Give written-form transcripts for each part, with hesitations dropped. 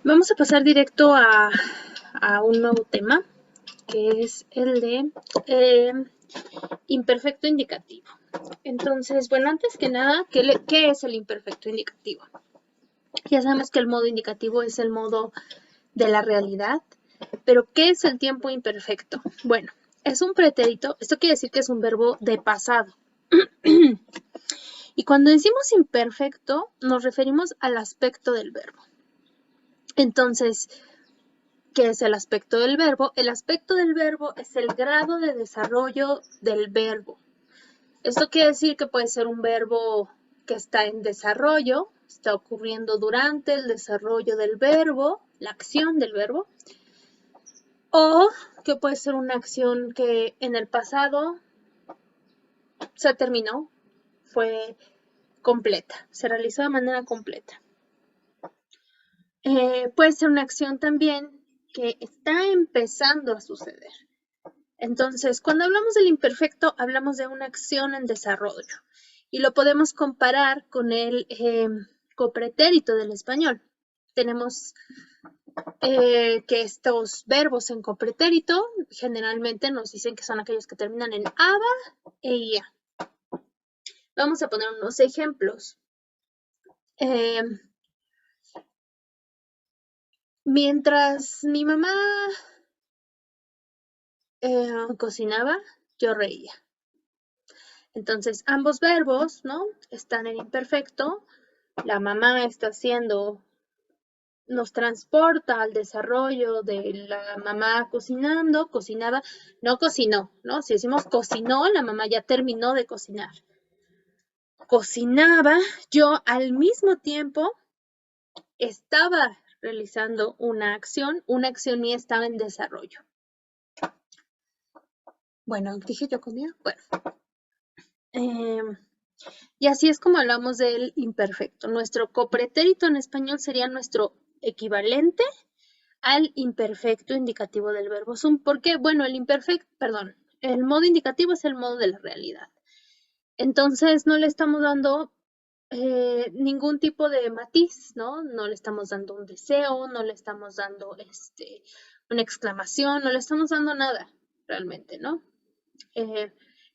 Vamos a pasar directo a un nuevo tema, que es el de eh, imperfecto indicativo. Entonces, bueno, antes que nada, ¿qué es el imperfecto indicativo? Ya sabemos que el modo indicativo es el modo de la realidad, pero ¿qué es el tiempo imperfecto? Bueno, es un pretérito, esto quiere decir que es un verbo de pasado. Y cuando decimos imperfecto, nos referimos al aspecto del verbo. Entonces, ¿qué es el aspecto del verbo? El aspecto del verbo es el grado de desarrollo del verbo. Esto quiere decir que puede ser un verbo que está en desarrollo, está ocurriendo durante el desarrollo del verbo, la acción del verbo, o que puede ser una acción que en el pasado se terminó, fue completa, se realizó de manera completa. Puede ser una acción también que está empezando a suceder. Entonces, cuando hablamos del imperfecto, hablamos de una acción en desarrollo y lo podemos comparar con el copretérito del español. Tenemos que estos verbos en copretérito generalmente nos dicen que son aquellos que terminan en aba e ia. Vamos a poner unos ejemplos. Mientras mi mamá cocinaba, yo reía. Entonces, ambos verbos, ¿no? Están en imperfecto. La mamá está haciendo, nos transporta al desarrollo de la mamá cocinando, cocinaba, no cocinó, ¿no? Si decimos cocinó, la mamá ya terminó de cocinar. Cocinaba, yo al mismo tiempo estaba realizando una acción mía estaba en desarrollo. Bueno, dije yo comía, bueno. Y así es como hablamos del imperfecto. Nuestro copretérito en español sería nuestro equivalente al imperfecto indicativo del verbo sum. ¿Por qué? Bueno, el modo indicativo es el modo de la realidad. Entonces no le estamos dando ningún tipo de matiz, ¿no? No le estamos dando un deseo, no le estamos dando una exclamación, no le estamos dando nada realmente, ¿no?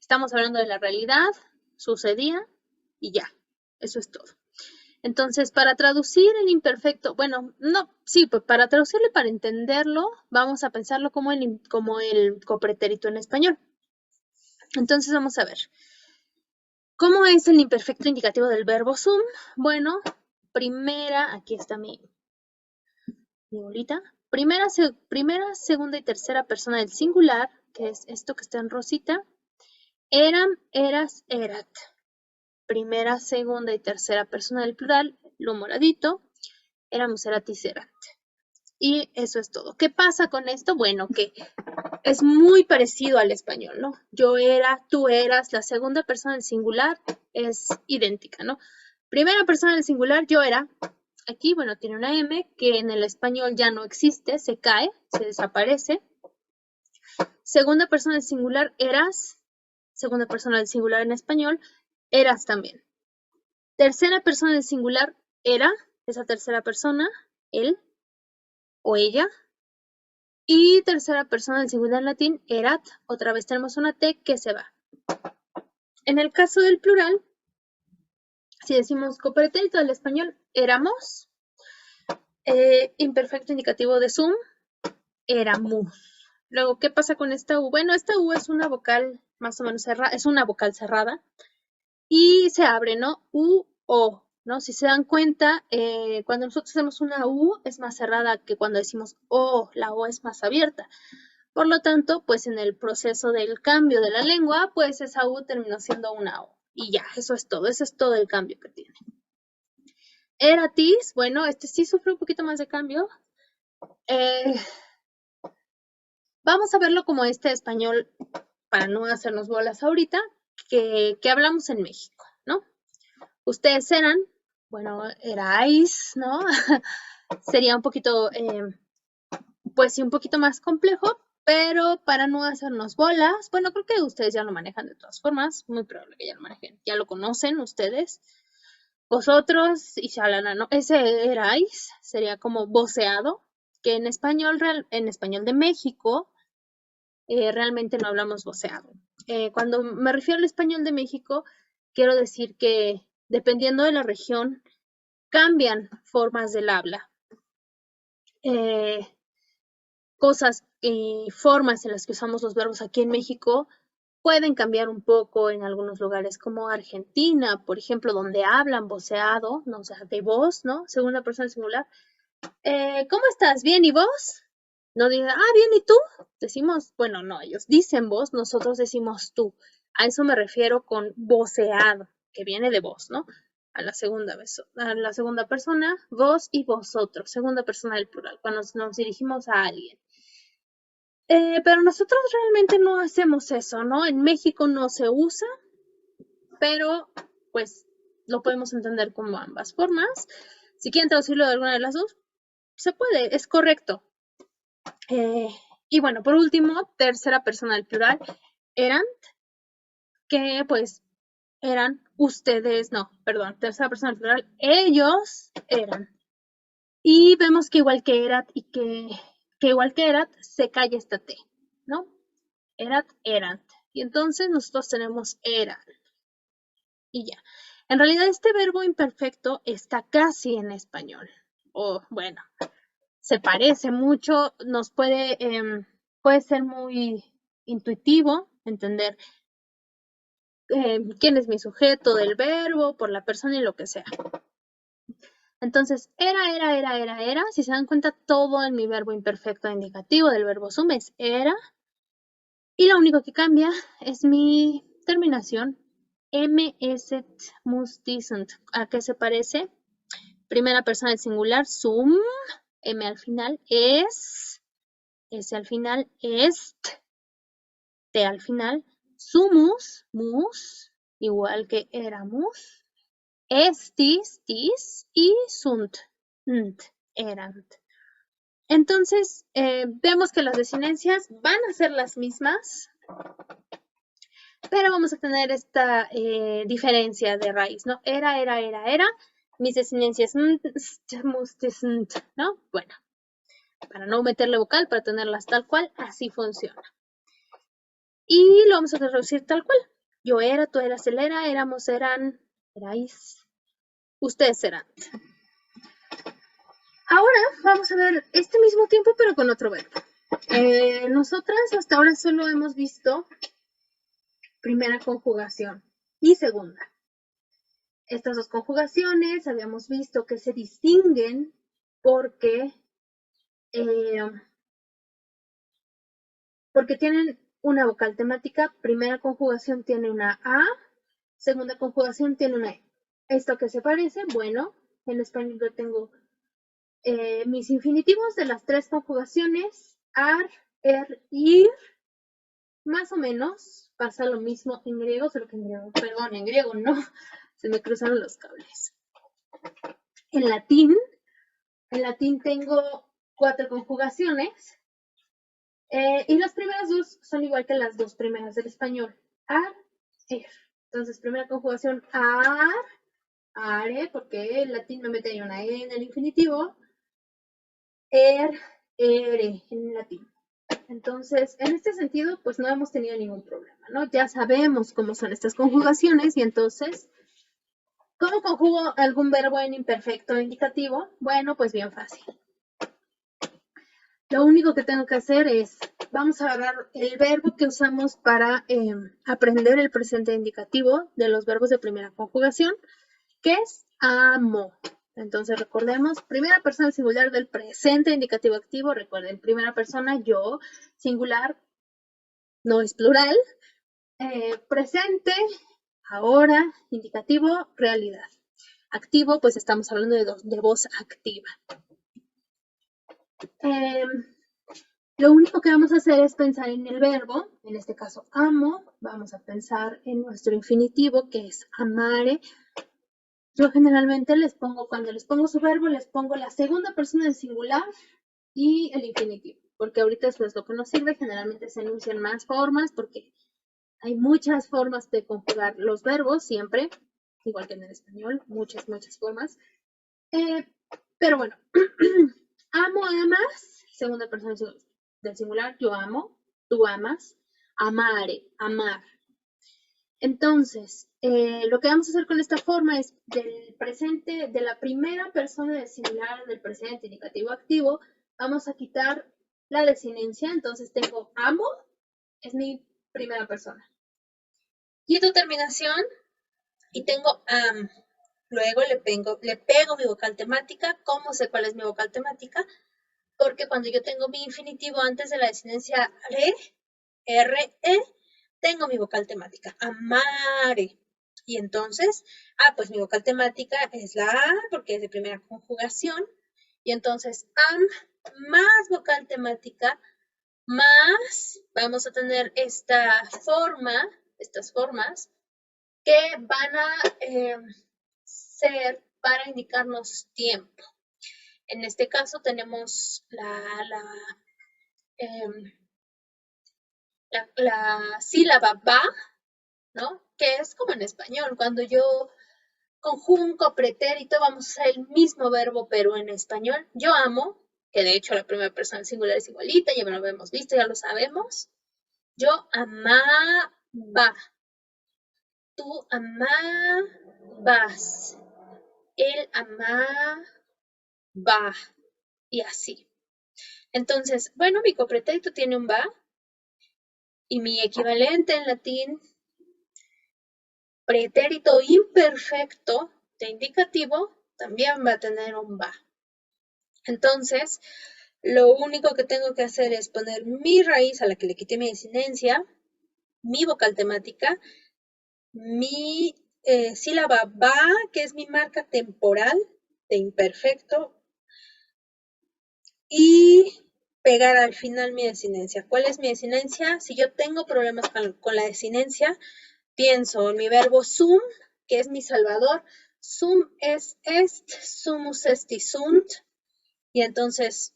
Estamos hablando de la realidad, sucedía y ya, eso es todo. Entonces, para traducir el imperfecto, bueno, no, sí, pues para traducirlo y para entenderlo, vamos a pensarlo como el copretérito en español. Entonces, vamos a ver. ¿Cómo es el imperfecto indicativo del verbo sum? Bueno, aquí está mi bolita. Primera, segunda y tercera persona del singular, que es esto que está en rosita. Eran, eras, erat. Primera, segunda y tercera persona del plural, lo moradito. Éramos, erat y erat. Y eso es todo. ¿Qué pasa con esto? Bueno, que es muy parecido al español, ¿no? Yo era, tú eras, la segunda persona del singular es idéntica, ¿no? Primera persona del singular, yo era. Aquí, bueno, tiene una M que en el español ya no existe, se cae, se desaparece. Segunda persona del singular, eras. Segunda persona del singular en español, eras también. Tercera persona del singular, era, esa tercera persona, él o ella. Y tercera persona del singular en latín, erat. Otra vez tenemos una T que se va. En el caso del plural, si decimos copretérito del español, éramos. Imperfecto indicativo de sum, éramos. Luego, ¿qué pasa con esta U? Bueno, esta U es una vocal más o menos cerrada, es una vocal cerrada y se abre, ¿no? U, O, ¿no? Si se dan cuenta, cuando nosotros hacemos una U es más cerrada que cuando decimos O, la O es más abierta. Por lo tanto, pues en el proceso del cambio de la lengua, pues esa U terminó siendo una O. Y ya, eso es todo el cambio que tiene. Eratis, bueno, sí sufre un poquito más de cambio. Vamos a verlo como este español, para no hacernos bolas ahorita, que hablamos en México, ¿no? Ustedes eran, bueno, erais, ¿no? Sería un poquito, pues sí, un poquito más complejo, pero para no hacernos bolas, bueno, creo que ustedes ya lo manejan de todas formas, muy probable que ya lo manejen, ya lo conocen ustedes. vosotros y shalala, ¿no? Ese erais sería como voceado, que en español, en español de México, realmente no hablamos voceado. Cuando me refiero al español de México, quiero decir que dependiendo de la región, cambian formas del habla. Cosas y formas en las que usamos los verbos aquí en México pueden cambiar un poco en algunos lugares como Argentina, por ejemplo, donde hablan voceado, no, o sea, de voz, ¿no? Segunda persona singular. ¿Cómo estás? ¿Bien? ¿Y vos? No digan, bien, ¿y tú? Decimos, bueno, no, ellos dicen vos, nosotros decimos tú. A eso me refiero con voceado, que viene de vos, ¿no? A la segunda persona, vos y vosotros, segunda persona del plural, cuando nos dirigimos a alguien. Pero nosotros realmente no hacemos eso, ¿no? En México no se usa, pero pues lo podemos entender como ambas formas. Si quieren traducirlo de alguna de las dos, se puede, es correcto. Y bueno, por último, tercera persona del plural, eran, que pues eran ustedes, no, perdón, tercera persona del plural, ellos eran. Y vemos que igual que erat y que igual que erat, se calla esta T, ¿no? Erat, erant. Y entonces nosotros tenemos eran. Y ya. En realidad este verbo imperfecto está casi en español. O bueno, se parece mucho, nos puede ser muy intuitivo entender quién es mi sujeto del verbo, por la persona y lo que sea. Entonces, era. Si se dan cuenta, todo en mi verbo imperfecto indicativo del verbo sum es era. Y lo único que cambia es mi terminación. Eset, mus, dicent. ¿A qué se parece? Primera persona del singular, sum. M al final, es. S al final, est. T al final, sumus, mus, igual que éramos. Estis, tis y sunt, erant. Entonces, vemos que las desinencias van a ser las mismas, pero vamos a tener esta diferencia de raíz, ¿no? Era. Mis desinencias, ¿no? Bueno, para no meterle vocal, para tenerlas tal cual, así funciona. Y lo vamos a traducir tal cual. Yo era, tú eras, él era, éramos, eran, erais, ustedes serán. Ahora vamos a ver este mismo tiempo, pero con otro verbo. Nosotras hasta ahora solo hemos visto primera conjugación y segunda. Estas dos conjugaciones habíamos visto que se distinguen porque tienen una vocal temática. Primera conjugación tiene una A, segunda conjugación tiene una E. ¿Esto qué se parece? Bueno, en español yo tengo mis infinitivos de las tres conjugaciones, ar, ir, más o menos pasa lo mismo en griego, solo que en griego no, se me cruzaron los cables. En latín tengo 4 conjugaciones y las primeras dos son igual que las dos primeras del español, ar, Entonces, primera conjugación, are, porque en latín me mete ahí una E en el infinitivo, ere, en latín. Entonces, en este sentido, pues no hemos tenido ningún problema, ¿no? Ya sabemos cómo son estas conjugaciones y entonces, ¿cómo conjugo algún verbo en imperfecto indicativo? Bueno, pues bien fácil. Lo único que tengo que hacer es, vamos a agarrar el verbo que usamos para aprender el presente indicativo de los verbos de primera conjugación, que es amo. Entonces recordemos, primera persona singular del presente indicativo activo, recuerden, primera persona yo, singular, no es plural, presente, ahora, indicativo, realidad. Activo, pues estamos hablando de voz activa. Lo único que vamos a hacer es pensar en el verbo, en este caso amo, vamos a pensar en nuestro infinitivo que es amare. Yo generalmente cuando les pongo su verbo, les pongo la segunda persona del singular y el infinitivo, porque ahorita eso es lo que nos sirve. Generalmente se enuncian más formas porque hay muchas formas de conjugar los verbos siempre. igual que en el español, muchas formas. Pero bueno, amo, amas, segunda persona del singular, yo amo, tú amas, amare, amar. Entonces, lo que vamos a hacer con esta forma es del presente, de la primera persona del singular del presente indicativo activo, vamos a quitar la desinencia. Entonces tengo amo, es mi primera persona. Quito terminación y tengo am. Luego le pego mi vocal temática. ¿Cómo sé cuál es mi vocal temática? Porque cuando yo tengo mi infinitivo antes de la desinencia re, tengo mi vocal temática, amare. Y entonces, pues mi vocal temática es la A, porque es de primera conjugación. Y entonces, am más vocal temática, más vamos a tener estas formas, que van a ser para indicarnos tiempo. En este caso tenemos la sílaba va, ¿no? Que es como en español, cuando yo conjunco pretérito, vamos a usar el mismo verbo, pero en español. Yo amo, que de hecho la primera persona singular es igualita, ya lo hemos visto, ya lo sabemos. Yo amaba, tú amabas, él amaba, y así. Entonces, bueno, mi copretérito tiene un va, y mi equivalente en latín, pretérito imperfecto de indicativo, también va a tener un va. Entonces, lo único que tengo que hacer es poner mi raíz a la que le quité mi desinencia, mi vocal temática, mi sílaba va, que es mi marca temporal de imperfecto, y pegar al final mi desinencia. ¿Cuál es mi desinencia? Si yo tengo problemas con la desinencia, pienso en mi verbo sum, que es mi salvador. Sum es est, sumus est y sunt. Y entonces,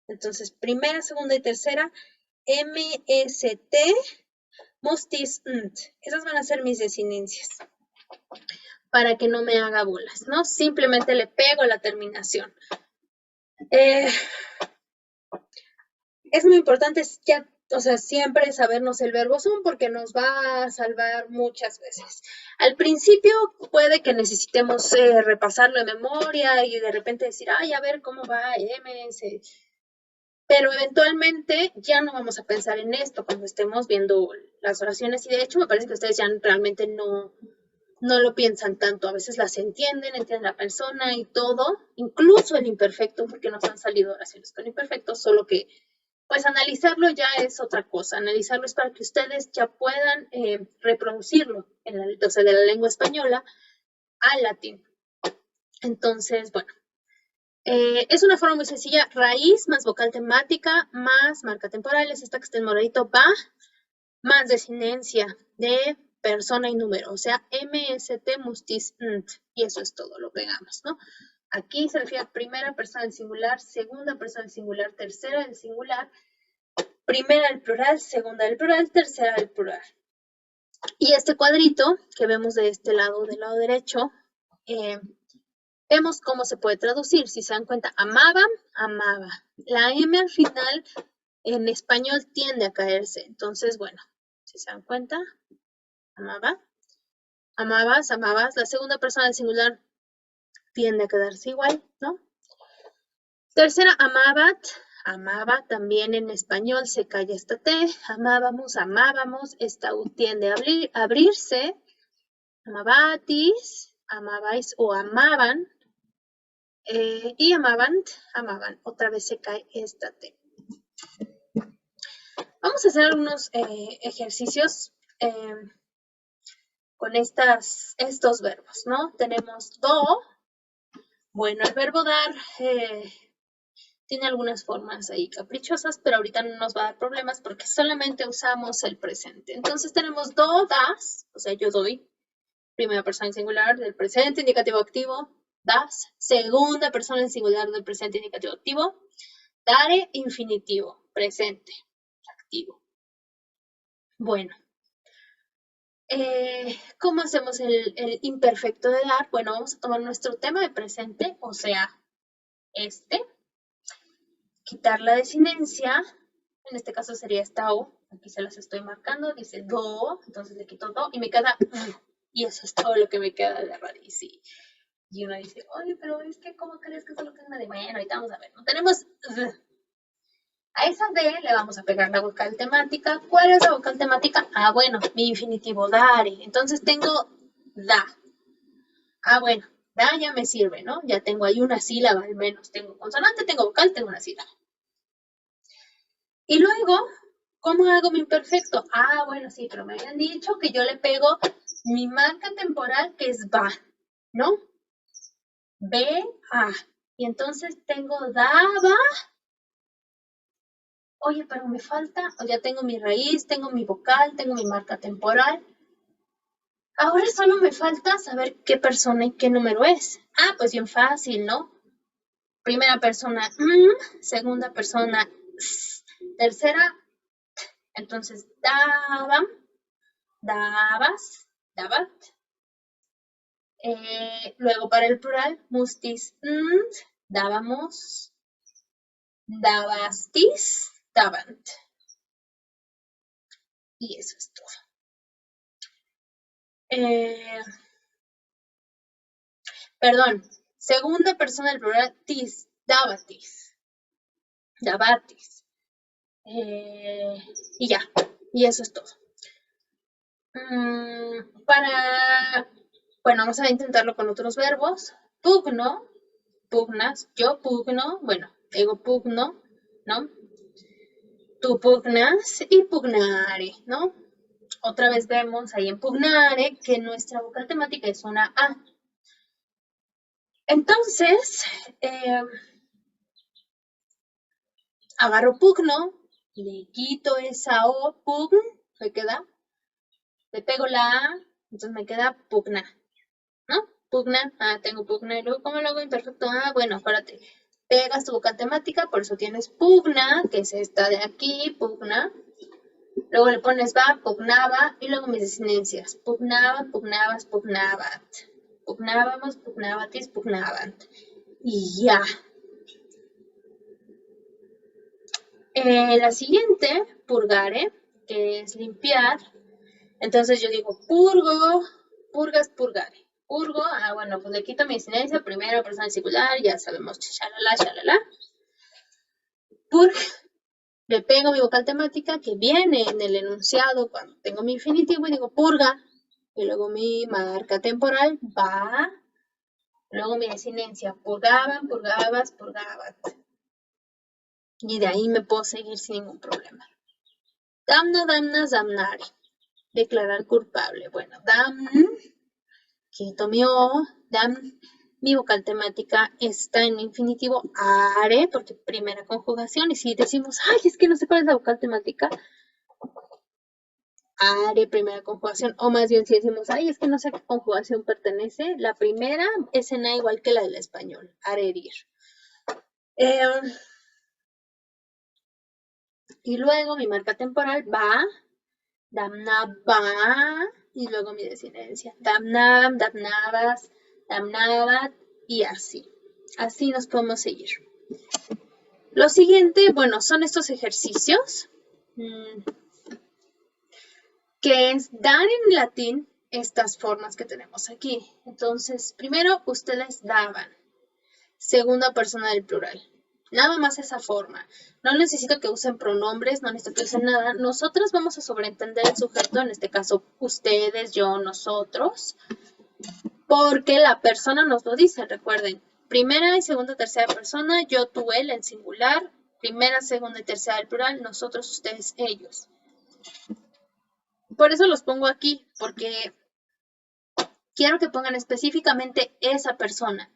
entonces, primera, segunda y tercera, MST, mustis, nt. Esas van a ser mis desinencias. Para que no me haga bolas, ¿no? Simplemente le pego la terminación. Es muy importante siempre sabernos el verbo sum porque nos va a salvar muchas veces. Al principio puede que necesitemos repasarlo de memoria y de repente decir, ay, a ver cómo va MS. Pero eventualmente ya no vamos a pensar en esto cuando estemos viendo las oraciones. Y de hecho me parece que ustedes ya realmente no lo piensan tanto. A veces las entienden la persona y todo, incluso el imperfecto, porque nos han salido oraciones con imperfecto, solo que pues analizarlo ya es otra cosa. Analizarlo es para que ustedes ya puedan reproducirlo de la lengua española al latín. Entonces, bueno, es una forma muy sencilla. Raíz más vocal temática más marca temporal. Es esta que está en moradito, va, más desinencia de persona y número. O sea, MST mustis nt. Y eso es todo, lo pegamos, ¿no? Aquí se refiere a primera persona del singular, segunda persona del singular, tercera del singular, primera del plural, segunda del plural, tercera del plural. Y este cuadrito que vemos de este lado, del lado derecho, vemos cómo se puede traducir. Si se dan cuenta, amaba, amaba. La M al final en español tiende a caerse. Entonces, bueno, si se dan cuenta, amaba, amabas, amabas. La segunda persona del singular tiende a quedarse igual, ¿no? Tercera, amabat, amaba, también en español se calla esta T, amábamos, amábamos, esta U tiende a abrirse, amabatis, amabais o amaban, y amaban, otra vez se cae esta T. Vamos a hacer algunos ejercicios con estos verbos, ¿no? Tenemos do, bueno, el verbo dar tiene algunas formas ahí caprichosas, pero ahorita no nos va a dar problemas porque solamente usamos el presente. Entonces tenemos do, das, o sea, yo doy, primera persona en singular del presente indicativo activo, das, segunda persona en singular del presente indicativo activo, dare, infinitivo, presente, activo. Bueno, ¿Cómo hacemos el imperfecto de dar? Bueno, vamos a tomar nuestro tema de presente, o sea, quitar la desinencia, en este caso sería esta O, aquí se las estoy marcando, dice do, entonces le quito do y me queda y eso es todo lo que me queda de raíz. Y uno dice, oye, pero es que, ¿cómo crees que solo queda una de? Bueno, ahorita vamos a ver, no tenemos a esa D le vamos a pegar la vocal temática. ¿Cuál es la vocal temática? Ah, bueno, mi infinitivo dare. Entonces tengo da. Ah, bueno, da ya me sirve, ¿no? Ya tengo ahí una sílaba al menos. Tengo consonante, tengo vocal, tengo una sílaba. Y luego, ¿cómo hago mi imperfecto? Ah, bueno, sí, pero me habían dicho que yo le pego mi marca temporal que es va, ¿no? B, A. Y entonces tengo daba. Oye, pero me falta, o ya tengo mi raíz, tengo mi vocal, tengo mi marca temporal. Ahora solo me falta saber qué persona y qué número es. Ah, pues bien fácil, ¿no? Primera persona, segunda persona, tercera, entonces daban, dabas, dabat. Luego para el plural, mustis, dábamos, dabastis, dabant. Y eso es todo. Perdón, segunda persona del plural, tis, dabatis, dabatis. Y ya, y eso es todo. Bueno, vamos a intentarlo con otros verbos. Pugno, pugnas, yo pugno, bueno, digo pugno, ¿no? Tú pugnas y pugnare, ¿no? Otra vez vemos ahí en pugnare que nuestra vocal temática es una A. Entonces, agarro pugno, le quito esa O, pugn, me queda, le pego la A, entonces me queda pugna, ¿no? Pugna, tengo pugna, y luego, ¿cómo lo hago imperfecto? Ah, bueno, acuérdate, pegas tu vocal temática, por eso tienes pugna, que es esta de aquí, pugna, luego le pones va, pugnaba, y luego mis desinencias, pugnaba, pugnabas, pugnabat, pugnábamos, pugnabatis, pugnabant, y ya. La siguiente, purgare, que es limpiar. Entonces yo digo purgo, purgas, purgare. Purgo, bueno, pues le quito mi desinencia, primera persona singular, ya sabemos, shalala, shalala. Purg, le pego mi vocal temática que viene en el enunciado cuando tengo mi infinitivo y digo purga. Y luego mi marca temporal va. Luego mi desinencia, purgaban, purgabas, purgabat. Y de ahí me puedo seguir sin ningún problema. Damna, damna, damnare. Declarar culpable. Bueno, dam, quito mi O, dam, mi vocal temática está en infinitivo are, porque primera conjugación. Y si decimos, ay, es que no sé cuál es la vocal temática, are, primera conjugación. O más bien si decimos, ay, es que no sé a qué conjugación pertenece, la primera es en A igual que la del español, arerir. Y luego mi marca temporal va, damna va, y luego mi desinencia. Damnam, damnabas, damnabat, y así. Así nos podemos seguir. Lo siguiente, bueno, son estos ejercicios, que es dar en latín estas formas que tenemos aquí. Entonces, primero, ustedes daban. Segunda persona del plural. Nada más esa forma. No necesito que usen pronombres, no necesito que usen nada. Nosotros vamos a sobreentender el sujeto, en este caso ustedes, yo, nosotros, porque la persona nos lo dice, recuerden. Primera y segunda, tercera persona, yo, tú, él en singular. Primera, segunda y tercera del plural, nosotros, ustedes, ellos. Por eso los pongo aquí, porque quiero que pongan específicamente esa persona.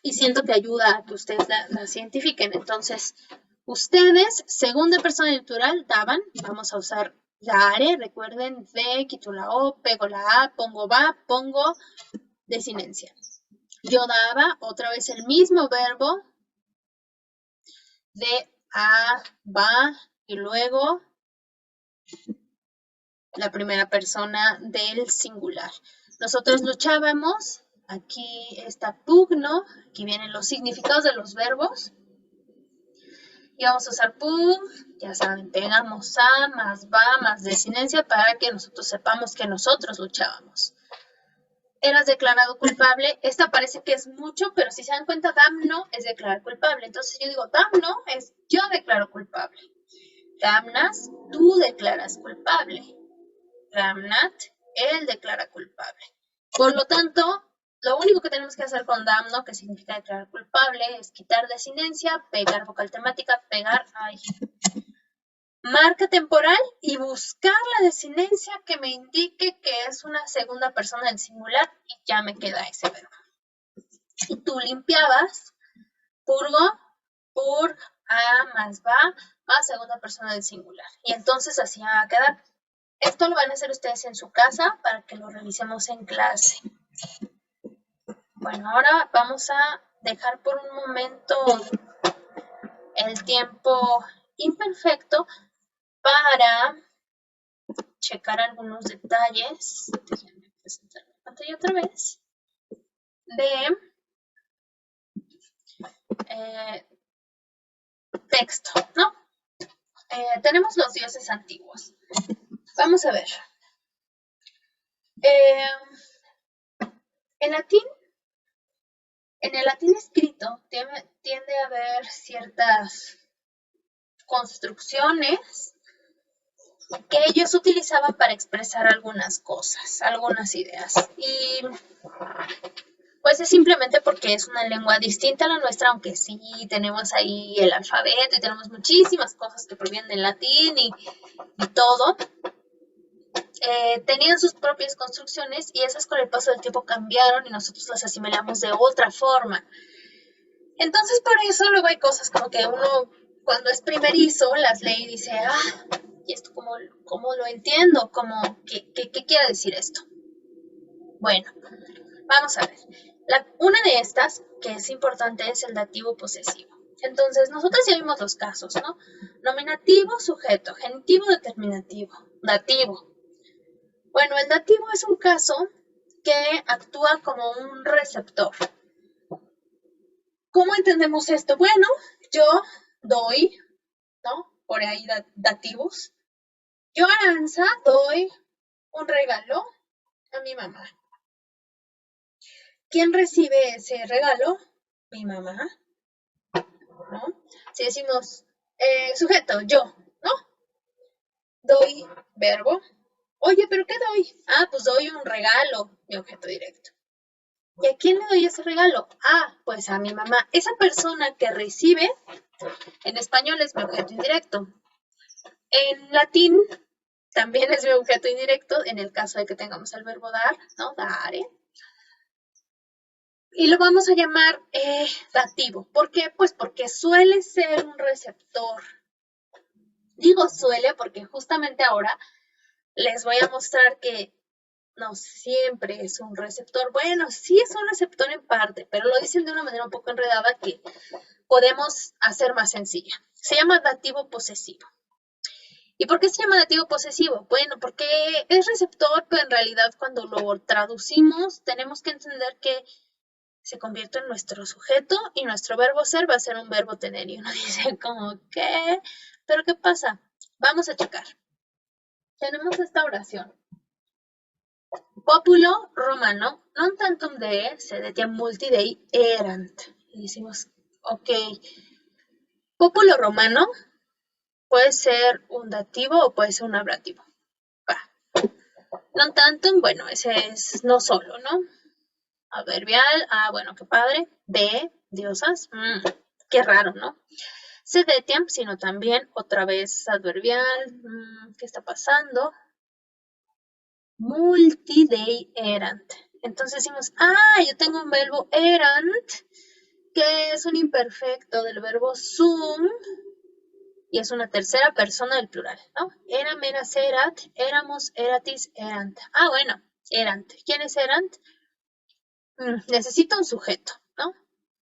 Y siento que ayuda a que ustedes la cientifiquen. Entonces, ustedes, segunda persona del plural, daban. Vamos a usar dare. Recuerden, de, quito la O, pego la A, pongo va, pongo desinencia. Yo daba, otra vez el mismo verbo, de a, va, y luego la primera persona del singular. Nosotros luchábamos, aquí está pugno, aquí vienen los significados de los verbos. Y vamos a usar pug, ya saben, pegamos a, más va, más desinencia para que nosotros sepamos que nosotros luchábamos. Eras declarado culpable, esta parece que es mucho, pero si se dan cuenta, damno es declarar culpable. Entonces yo digo, damno es yo declaro culpable. Damnas, tú declaras culpable. Damnat, él declara culpable. Por lo tanto, lo único que tenemos que hacer con damno, que significa declarar culpable, es quitar desinencia, pegar vocal temática, pegar marca temporal y buscar la desinencia que me indique que es una segunda persona del singular y ya me queda ese verbo. Y tú limpiabas, purgo, purg, a más va, más segunda persona del singular. Y entonces así va a quedar. Esto lo van a hacer ustedes en su casa para que lo revisemos en clase. Bueno, ahora vamos a dejar por un momento el tiempo imperfecto para checar algunos detalles. Déjenme presentar la pantalla otra vez. De texto, ¿no? Tenemos los dioses antiguos. Vamos a ver. En el latín escrito tiende a haber ciertas construcciones que ellos utilizaban para expresar algunas cosas, algunas ideas. Y pues es simplemente porque es una lengua distinta a la nuestra, aunque sí tenemos ahí el alfabeto y tenemos muchísimas cosas que provienen del latín y todo. Tenían sus propias construcciones y esas con el paso del tiempo cambiaron y nosotros las asimilamos de otra forma. Entonces por eso luego hay cosas como que uno cuando es primerizo las lee y dice, ¿y esto cómo lo entiendo? ¿Qué quiere decir esto? Bueno, vamos a ver. Una de estas que es importante es el dativo posesivo. Entonces, nosotros ya vimos los casos, ¿no? Nominativo, sujeto, genitivo, determinativo, dativo. Bueno, el dativo es un caso que actúa como un receptor. ¿Cómo entendemos esto? Bueno, yo doy, ¿no? Por ahí dativos. Yo, Aranza, doy un regalo a mi mamá. ¿Quién recibe ese regalo? Mi mamá, ¿no? Si decimos sujeto, yo, ¿no? Doy verbo. Oye, ¿pero qué doy? Pues doy un regalo, mi objeto directo. ¿Y a quién le doy ese regalo? Pues a mi mamá. Esa persona que recibe, en español es mi objeto indirecto. En latín también es mi objeto indirecto, en el caso de que tengamos el verbo dar, ¿no? Dare. Y lo vamos a llamar dativo. ¿Por qué? Pues porque suele ser un receptor. Digo suele porque justamente ahora les voy a mostrar que no siempre es un receptor. Bueno, sí es un receptor en parte, pero lo dicen de una manera un poco enredada que podemos hacer más sencilla. Se llama dativo posesivo. ¿Y por qué se llama dativo posesivo? Bueno, porque es receptor, pero en realidad cuando lo traducimos tenemos que entender que se convierte en nuestro sujeto y nuestro verbo ser va a ser un verbo tener. Y uno dice como, ¿qué? ¿Pero qué pasa? Vamos a checar. Tenemos esta oración. Populo romano non tantum dee sed etiam multi dei erant. Y decimos, ok, populo romano puede ser un dativo o puede ser un ablativo. Non tantum, bueno, ese es no solo, ¿no? Adverbial, bueno, qué padre. De, diosas, qué raro, ¿no? Sed etiam, sino también, otra vez adverbial, ¿qué está pasando? Multi dei erant. Entonces decimos, yo tengo un verbo erant, que es un imperfecto del verbo sum, y es una tercera persona del plural, ¿no? Eram, eras, erat, éramos, eratis, erant. Bueno, erant. ¿Quién es erant? Necesita un sujeto, ¿no?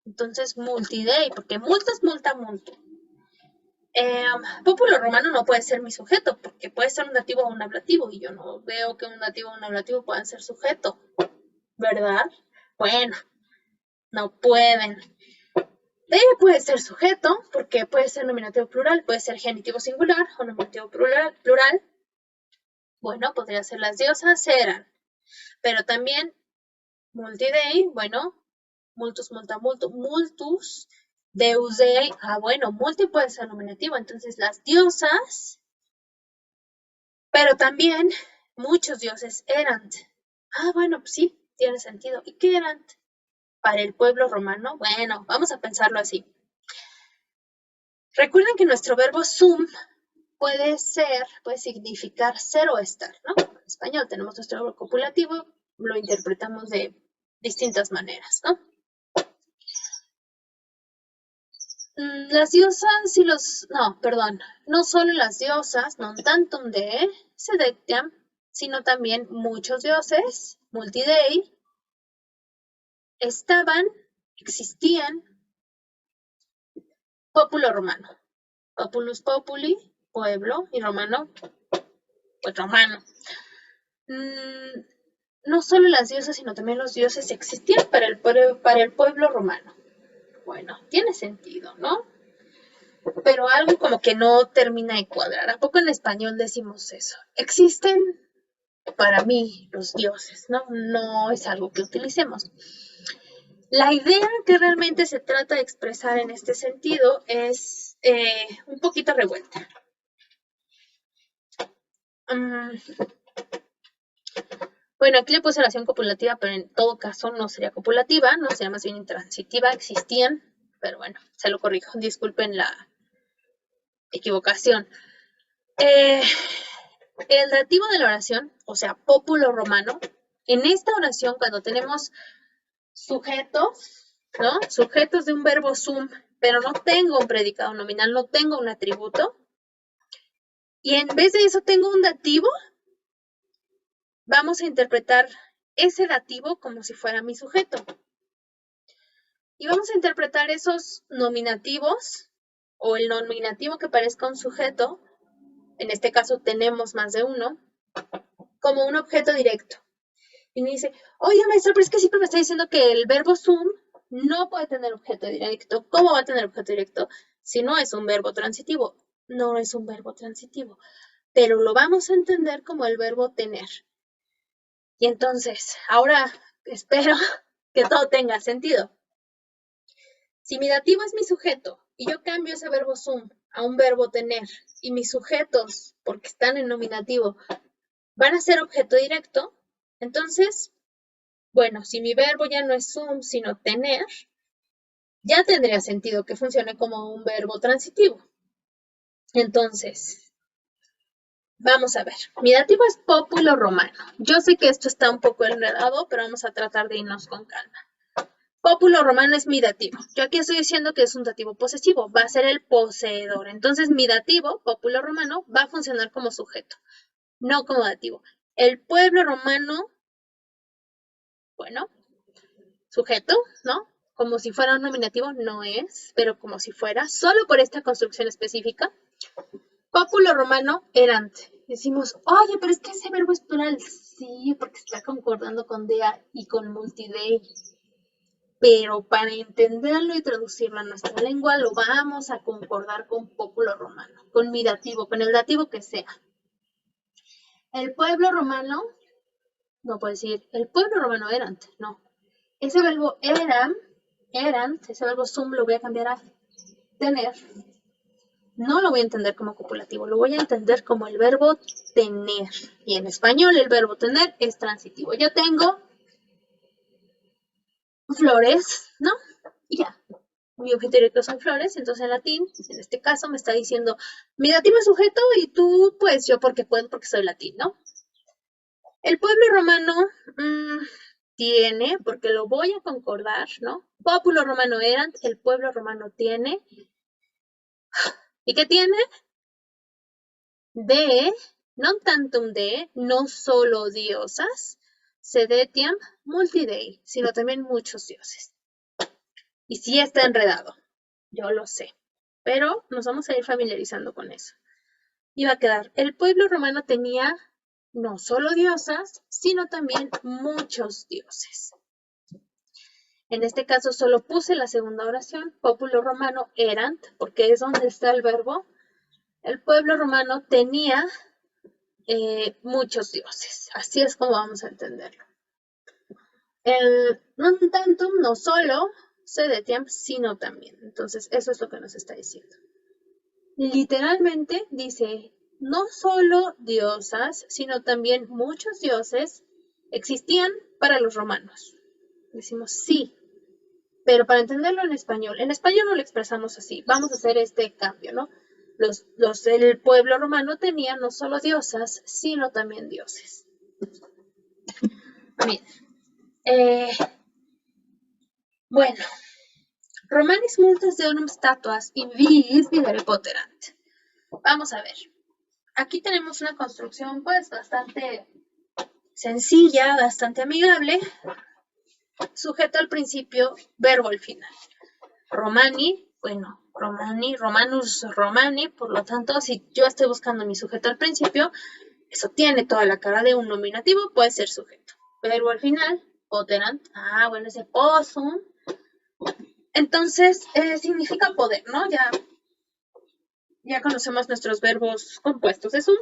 Entonces, multi dei, porque multa es multa, multo. Populo romano no puede ser mi sujeto, porque puede ser un dativo o un ablativo, y yo no veo que un dativo o un ablativo puedan ser sujeto, ¿verdad? Bueno, no pueden. Debe puede ser sujeto, porque puede ser nominativo plural, puede ser genitivo singular o nominativo plural. Bueno, podría ser las diosas eran, pero también multidei, bueno, multus, multa, multus, deus dei, bueno, multi puede ser nominativo, entonces las diosas, pero también muchos dioses eran. Bueno, pues sí, tiene sentido. ¿Y qué eran? Para el pueblo romano, bueno, vamos a pensarlo así. Recuerden que nuestro verbo sum puede significar ser o estar, ¿no? En español tenemos nuestro verbo copulativo, lo interpretamos de distintas maneras, ¿no? Las diosas y no solo las diosas, non tantum de sedectiam, sino también muchos dioses, multidei, estaban, existían, populo romano, populus populi, pueblo, y romano, pues romano. No solo las diosas, sino también los dioses existían para el pueblo romano. Bueno, tiene sentido, ¿no? Pero algo como que no termina de cuadrar. ¿A poco en español decimos eso? Existen para mí los dioses, ¿no? No es algo que utilicemos. La idea que realmente se trata de expresar en este sentido es un poquito revuelta. Bueno, aquí le puse oración copulativa, pero en todo caso no sería copulativa, no sería más bien intransitiva, existían, pero bueno, se lo corrijo, disculpen la equivocación. El dativo de la oración, o sea, populo romano, en esta oración cuando tenemos sujetos, ¿no? Sujetos de un verbo sum, pero no tengo un predicado nominal, no tengo un atributo, y en vez de eso tengo un dativo, vamos a interpretar ese dativo como si fuera mi sujeto. Y vamos a interpretar esos nominativos o el nominativo que parezca un sujeto, en este caso tenemos más de uno, como un objeto directo. Y me dice, oye maestra, pero es que siempre me está diciendo que el verbo sum no puede tener objeto directo. ¿Cómo va a tener objeto directo si no es un verbo transitivo? No es un verbo transitivo, pero lo vamos a entender como el verbo tener. Y entonces, ahora espero que todo tenga sentido. Si mi dativo es mi sujeto y yo cambio ese verbo sum a un verbo tener y mis sujetos, porque están en nominativo, van a ser objeto directo, entonces, bueno, si mi verbo ya no es sum, sino tener, ya tendría sentido que funcione como un verbo transitivo. Entonces, vamos a ver. Mi dativo es populo romano. Yo sé que esto está un poco enredado, pero vamos a tratar de irnos con calma. Pópulo romano es mi dativo. Yo aquí estoy diciendo que es un dativo posesivo, va a ser el poseedor. Entonces mi dativo, pópulo romano, va a funcionar como sujeto, no como dativo. El pueblo romano, bueno, sujeto, ¿no? Como si fuera un nominativo, no es, pero como si fuera, solo por esta construcción específica. Pópulo romano, erante. Decimos, oye, pero es que ese verbo es plural. Sí, porque está concordando con dea y con multidei. Pero para entenderlo y traducirlo a nuestra lengua lo vamos a concordar con pópulo romano, con mi dativo, con el dativo que sea. El pueblo romano, no puedo decir, el pueblo romano erant, no. Ese verbo eran, ese verbo sum lo voy a cambiar a tener. No lo voy a entender como copulativo, lo voy a entender como el verbo tener. Y en español el verbo tener es transitivo. Yo tengo flores, ¿no? Y ya. Mi objeto directo son flores, entonces en latín, en este caso me está diciendo, mi dativo es sujeto y tú, pues yo porque puedo, porque soy latín, ¿no? El pueblo romano tiene, porque lo voy a concordar, ¿no? Populo romano erant, el pueblo romano tiene. ¿Y qué tiene? De, non tantum de, no solo diosas, sedetiam multidei, sino también muchos dioses. Y sí está enredado, yo lo sé. pero nos vamos a ir familiarizando con eso. Y va a quedar, el pueblo romano tenía no solo diosas, sino también muchos dioses. En este caso solo puse la segunda oración, populo romano erant, porque es donde está el verbo. El pueblo romano tenía muchos dioses. Así es como vamos a entenderlo. El non tantum no solo sedetiam, sino también. Entonces, eso es lo que nos está diciendo. Literalmente dice, no solo diosas, sino también muchos dioses existían para los romanos. Decimos sí, pero para entenderlo en español no lo expresamos así. Vamos a hacer este cambio, ¿no? El pueblo romano tenía no solo diosas, sino también dioses. Bien. Bueno, Romanis multas deorum statuas in vis videre poterant. Vamos a ver. Aquí tenemos una construcción pues bastante sencilla, bastante amigable. Sujeto al principio, verbo al final. Romani, bueno, Romani, Romanus Romani, por lo tanto, si yo estoy buscando mi sujeto al principio, eso tiene toda la cara de un nominativo, puede ser sujeto. Verbo al final, poterant, bueno, ese possum. Entonces, significa poder, ¿no? Ya conocemos nuestros verbos compuestos. Es un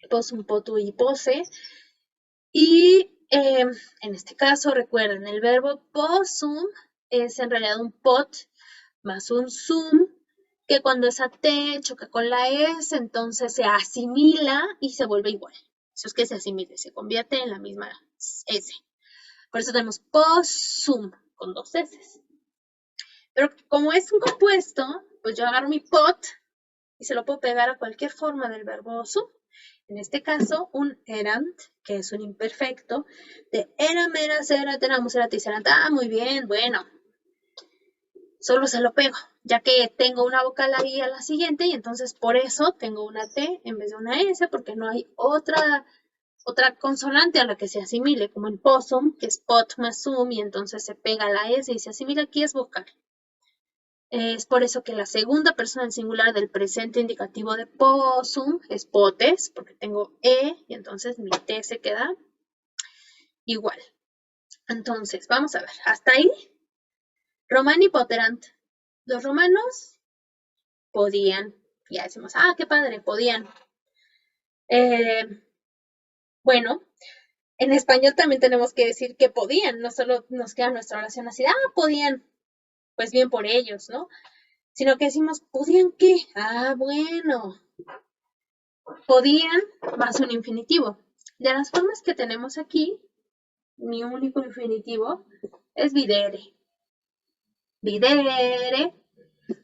possum, potu y pose. Y en este caso, recuerden, el verbo possum es en realidad un pot más un sum, que cuando esa T choca con la S, entonces se asimila y se vuelve igual. Eso es que se asimile, se convierte en la misma S. Por eso tenemos possum con dos S. Pero como es un compuesto, pues yo agarro mi pot y se lo puedo pegar a cualquier forma del verbo sum. En este caso, un erant, que es un imperfecto, de eram, eras, erat, eramus, eratis, erant. Muy bien, bueno. Solo se lo pego, ya que tengo una vocal ahí a la siguiente y entonces por eso tengo una T en vez de una S, porque no hay otra consonante a la que se asimile, como en possum, que es pot más sum, y entonces se pega la S y se asimila, aquí es vocal. Es por eso que la segunda persona en singular del presente indicativo de possum es potes, porque tengo E y entonces mi T se queda igual. Entonces, vamos a ver, hasta ahí. Romani poterant. Los romanos podían, ya decimos, qué padre, podían. Bueno, en español también tenemos que decir que podían, no solo nos queda nuestra oración así, podían, pues bien por ellos, ¿no? Sino que decimos, ¿podían qué? Bueno, podían más un infinitivo. De las formas que tenemos aquí, mi único infinitivo es videre. Videre.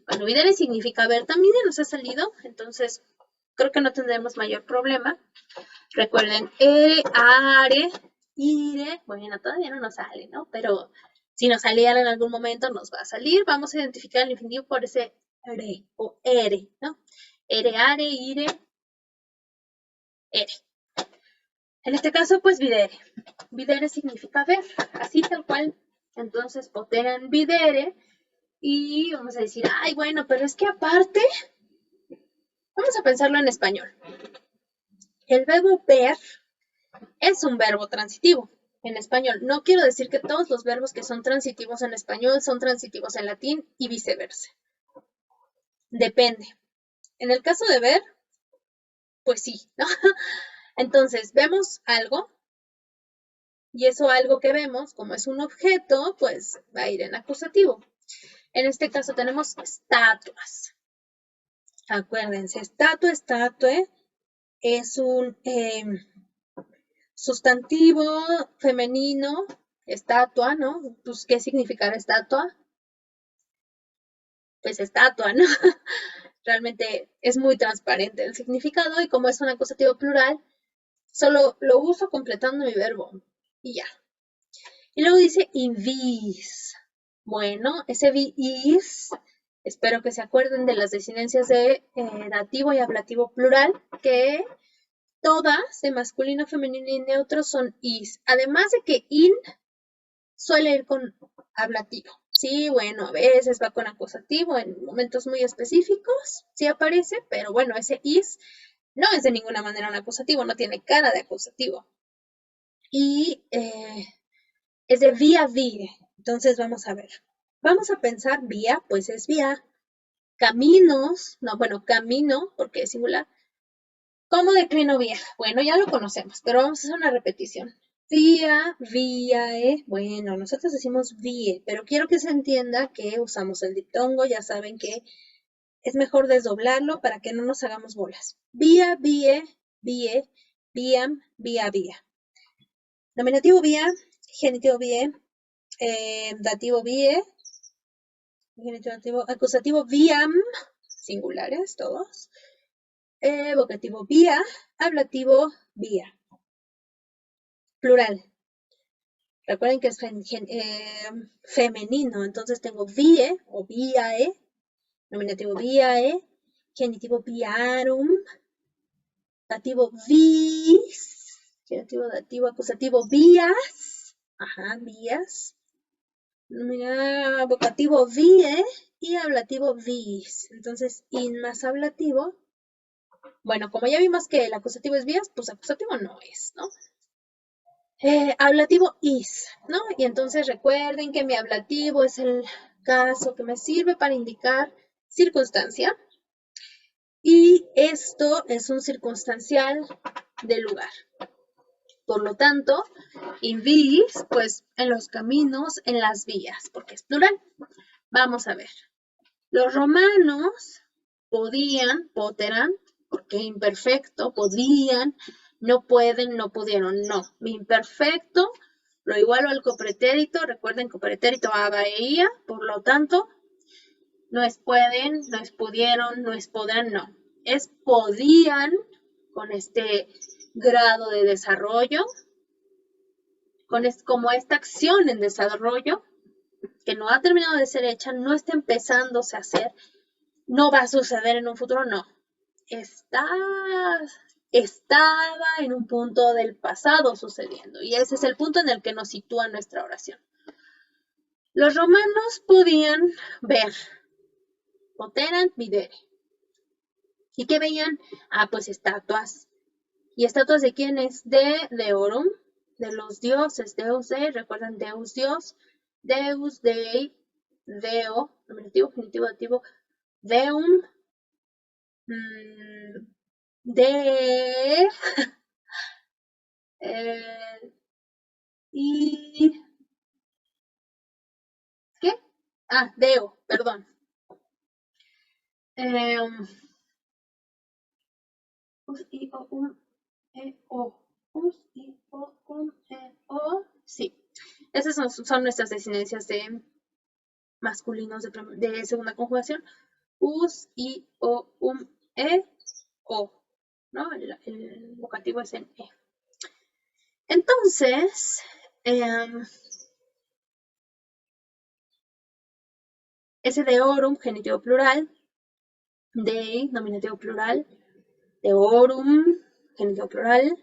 Bueno, videre significa ver, también nos ha salido, entonces creo que no tendremos mayor problema. Recuerden, are, ire, bueno, todavía no nos sale, ¿no? Pero si nos saliera en algún momento, nos va a salir. Vamos a identificar el infinitivo por ese re o ere, ¿no? Ere, are, ire, ere. En este caso, pues, videre. Videre significa ver, así tal cual. Entonces, poteran videre y vamos a decir, bueno, pero es que aparte, vamos a pensarlo en español. El verbo ver es un verbo transitivo en español. No quiero decir que todos los verbos que son transitivos en español son transitivos en latín y viceversa. Depende. En el caso de ver, pues sí, ¿no? Entonces, vemos algo y eso algo que vemos, como es un objeto, pues va a ir en acusativo. En este caso tenemos estatuas. Acuérdense, estatue es un sustantivo femenino, estatua, ¿no? Pues, ¿qué significará estatua? Pues estatua, ¿no? Realmente es muy transparente el significado y como es un acusativo plural, solo lo uso completando mi verbo y ya. Y luego dice invis. Bueno, ese vis, espero que se acuerden de las desinencias de dativo y ablativo plural, que todas de masculino, femenino y neutro son is. Además de que in suele ir con ablativo. Sí, bueno, a veces va con acusativo en momentos muy específicos, sí aparece, pero bueno, ese is no es de ninguna manera un acusativo, no tiene cara de acusativo. Y es de vía vie. Entonces vamos a ver. Vamos a pensar vía, pues es vía. Caminos, no, bueno, camino, porque es singular. ¿Cómo declino vía? Bueno, ya lo conocemos, pero vamos a hacer una repetición. Vía, viae. Bueno, nosotros decimos vie, pero quiero que se entienda que usamos el diptongo. Ya saben que es mejor desdoblarlo para que no nos hagamos bolas. Vía, vie, vie, viam, vía, vía. Nominativo vía, genitivo vie, dativo vie, genitivo, acusativo viam, singulares todos. Vocativo vía, ablativo vía. Plural. Recuerden que es femenino, entonces tengo vie o viae, nominativo viae, genitivo viarum, dativo vis, genitivo dativo acusativo vías, ajá, vías, vocativo vie y ablativo vis. Entonces, in más ablativo. Bueno, como ya vimos que el acusativo es vías, pues acusativo no es, ¿no? Ablativo is, ¿no? Y entonces recuerden que mi ablativo es el caso que me sirve para indicar circunstancia. Y esto es un circunstancial de lugar. Por lo tanto, in vis, pues en los caminos, en las vías, porque es plural. Vamos a ver. Los romanos podían, poteran, porque imperfecto, podían, no pueden, no pudieron, no. Mi imperfecto lo igualo al copretérito, recuerden copretérito aba e ia, por lo tanto, no es pueden, no es pudieron, no es podrán, no. Es podían con este grado de desarrollo, como esta acción en desarrollo, que no ha terminado de ser hecha, no está empezándose a hacer, no va a suceder en un futuro, no. Estaba en un punto del pasado sucediendo, y ese es el punto en el que nos sitúa nuestra oración. Los romanos podían ver, poteran, videre. ¿Y qué veían? Ah, pues estatuas. ¿Y estatuas de quiénes? De Deorum, de los dioses, Deus Dei, recuerdan Deus Dios, Deus Dei, Deo, nominativo, genitivo, dativo, Deum, de, y, ¿qué? Ah, Deo, perdón. Us, I, O, E, O. Us, I, O, E, O. Sí. Esas son nuestras desinencias de masculinos de segunda conjugación. Us, I, O, E, O. ¿No? El vocativo es en E. Entonces, ese deorum, genitivo plural, dei, nominativo plural, deorum, genitivo plural,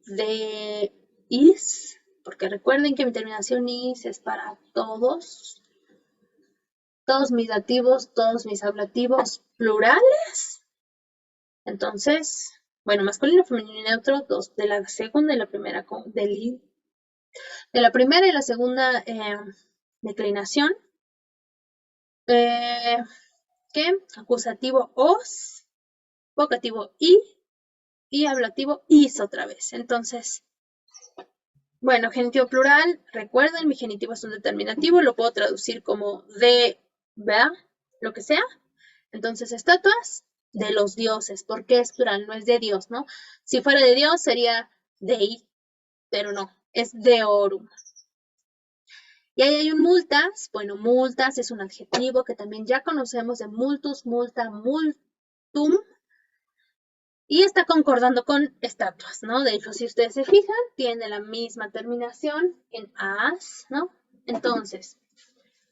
de is, porque recuerden que mi terminación is es para todos mis dativos, todos mis ablativos plurales. Entonces, bueno, masculino, femenino y neutro, dos de la segunda y la primera, de la primera y la segunda declinación. ¿Qué? Acusativo os, vocativo y ablativo is otra vez. Entonces, bueno, genitivo plural, recuerden, mi genitivo es un determinativo, lo puedo traducir como de, ¿verdad? Lo que sea. Entonces, estatuas de los dioses, porque es plural, no es de Dios, ¿no? Si fuera de Dios sería dei, pero no, es deorum. Y ahí hay un multas. Bueno, multas es un adjetivo que también ya conocemos de multus, multa, multum. Y está concordando con estatuas, ¿no? De hecho, si ustedes se fijan, tiene la misma terminación en as, ¿no? Entonces,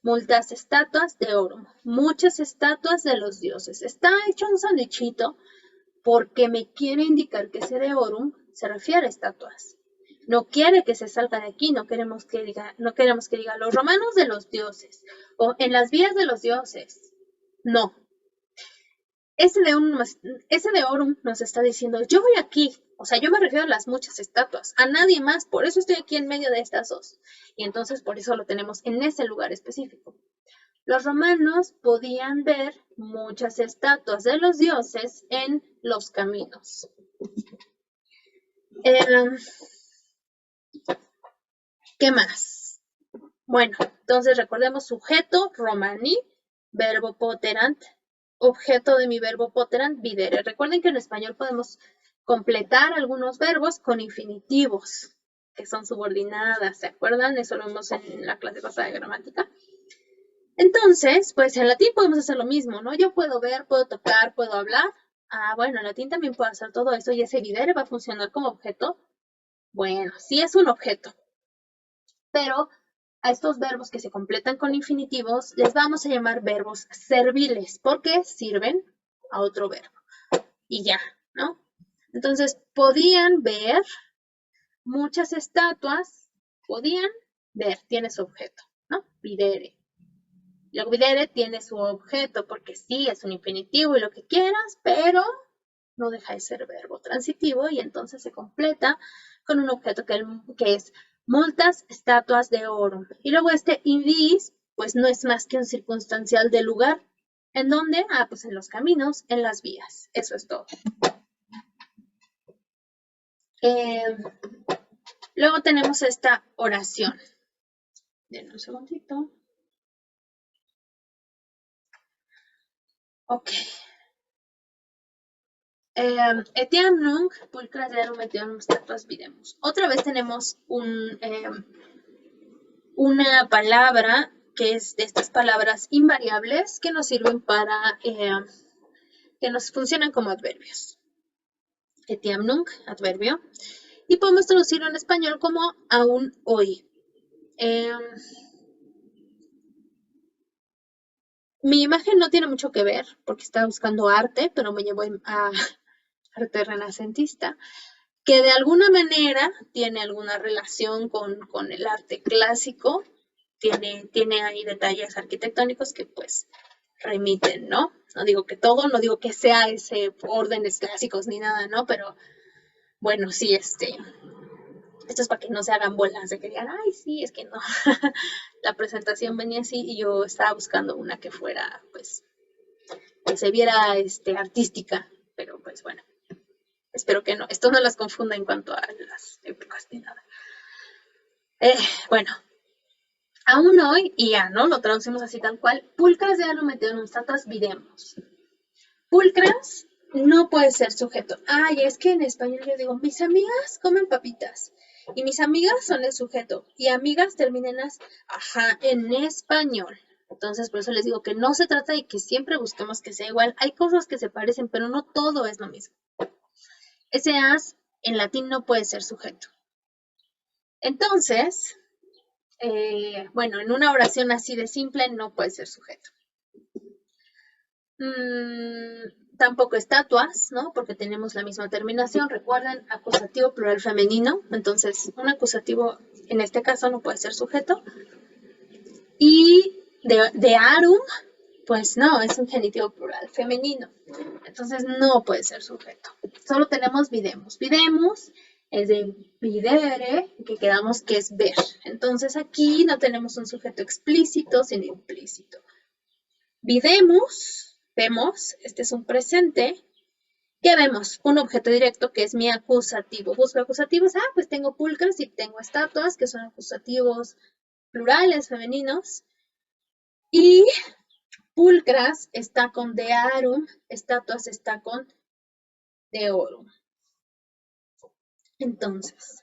multas estatuas de oro, muchas estatuas de los dioses. Está hecho un sandwichito porque me quiere indicar que ese de orum se refiere a estatuas. no quiere que se salga de aquí, no queremos que diga los romanos de los dioses o en las vías de los dioses. No. Ese de Orum nos está diciendo, yo voy aquí, o sea, yo me refiero a las muchas estatuas, a nadie más, por eso estoy aquí en medio de estas dos. Y entonces por eso lo tenemos en ese lugar específico. Los romanos podían ver muchas estatuas de los dioses en los caminos. ¿Qué más? Bueno, entonces recordemos sujeto, romaní, verbo poterant, objeto de mi verbo poterant, videre. Recuerden que en español podemos completar algunos verbos con infinitivos, que son subordinadas, ¿se acuerdan? Eso lo vimos en la clase pasada de gramática. Entonces, pues en latín podemos hacer lo mismo, ¿no? Yo puedo ver, puedo tocar, puedo hablar. Ah, bueno, en latín también puedo hacer todo eso y ese videre va a funcionar como objeto. Bueno, sí es un objeto, pero a estos verbos que se completan con infinitivos les vamos a llamar verbos serviles porque sirven a otro verbo. Y ya, ¿no? Entonces, podían ver muchas estatuas, podían ver, tiene su objeto, ¿no? Videre. Luego videre tiene su objeto porque sí, es un infinitivo y lo que quieras, pero no deja de ser verbo transitivo y entonces se completa con un objeto que es multas estatuas de oro. Y luego este invis, pues no es más que un circunstancial del lugar. ¿En dónde? Ah, pues en los caminos, en las vías. Eso es todo. Luego tenemos esta oración. Denme un segundito. Ok. Etiam nunc pulcras dearum et deorum statuas videmus. Otra vez tenemos una palabra que es de estas palabras invariables que nos sirven para, que nos funcionan como adverbios. Etiam nunc, adverbio. Y podemos traducirlo en español como aún hoy. Mi imagen no tiene mucho que ver porque estaba buscando arte, pero me llevó a arte renacentista, que de alguna manera tiene alguna relación con el arte clásico, tiene ahí detalles arquitectónicos que pues remiten, ¿no? No digo que todo, no digo que sea ese órdenes clásicos ni nada, ¿no? Pero bueno, sí, esto es para que no se hagan bolas de que digan, ay, sí, es que no. La presentación venía así y yo estaba buscando una que fuera, pues, que se viera artística, pero pues bueno. Espero que no, esto no las confunda en cuanto a las épocas ni nada. Bueno, aún hoy, y ya, ¿no? Lo traducimos así tal cual. Pulcras de alum et deorum statuas videmos. Pulcras no puede ser sujeto. Ay, es que en español yo digo, mis amigas comen papitas. Y mis amigas son el sujeto. Y amigas terminan las, ajá, en español. Entonces, por eso les digo que no se trata de que siempre busquemos que sea igual. Hay cosas que se parecen, pero no todo es lo mismo. Ese as en latín no puede ser sujeto. Entonces, bueno, en una oración así de simple no puede ser sujeto. Tampoco estatuas, ¿no? Porque tenemos la misma terminación. Recuerden, acusativo plural femenino. Entonces, un acusativo en este caso no puede ser sujeto. Y de arum, pues no, es un genitivo plural femenino. Entonces, no puede ser sujeto. Solo tenemos videmos. Videmos es de videre, que quedamos que es ver. Entonces, aquí no tenemos un sujeto explícito, sino implícito. Videmos, vemos, este es un presente. ¿Qué vemos? Un objeto directo que es mi acusativo. Busco acusativos. Ah, pues tengo pulcras y tengo estatuas, que son acusativos plurales, femeninos. Y pulcras está con dearum, estatuas está con deorum. Entonces,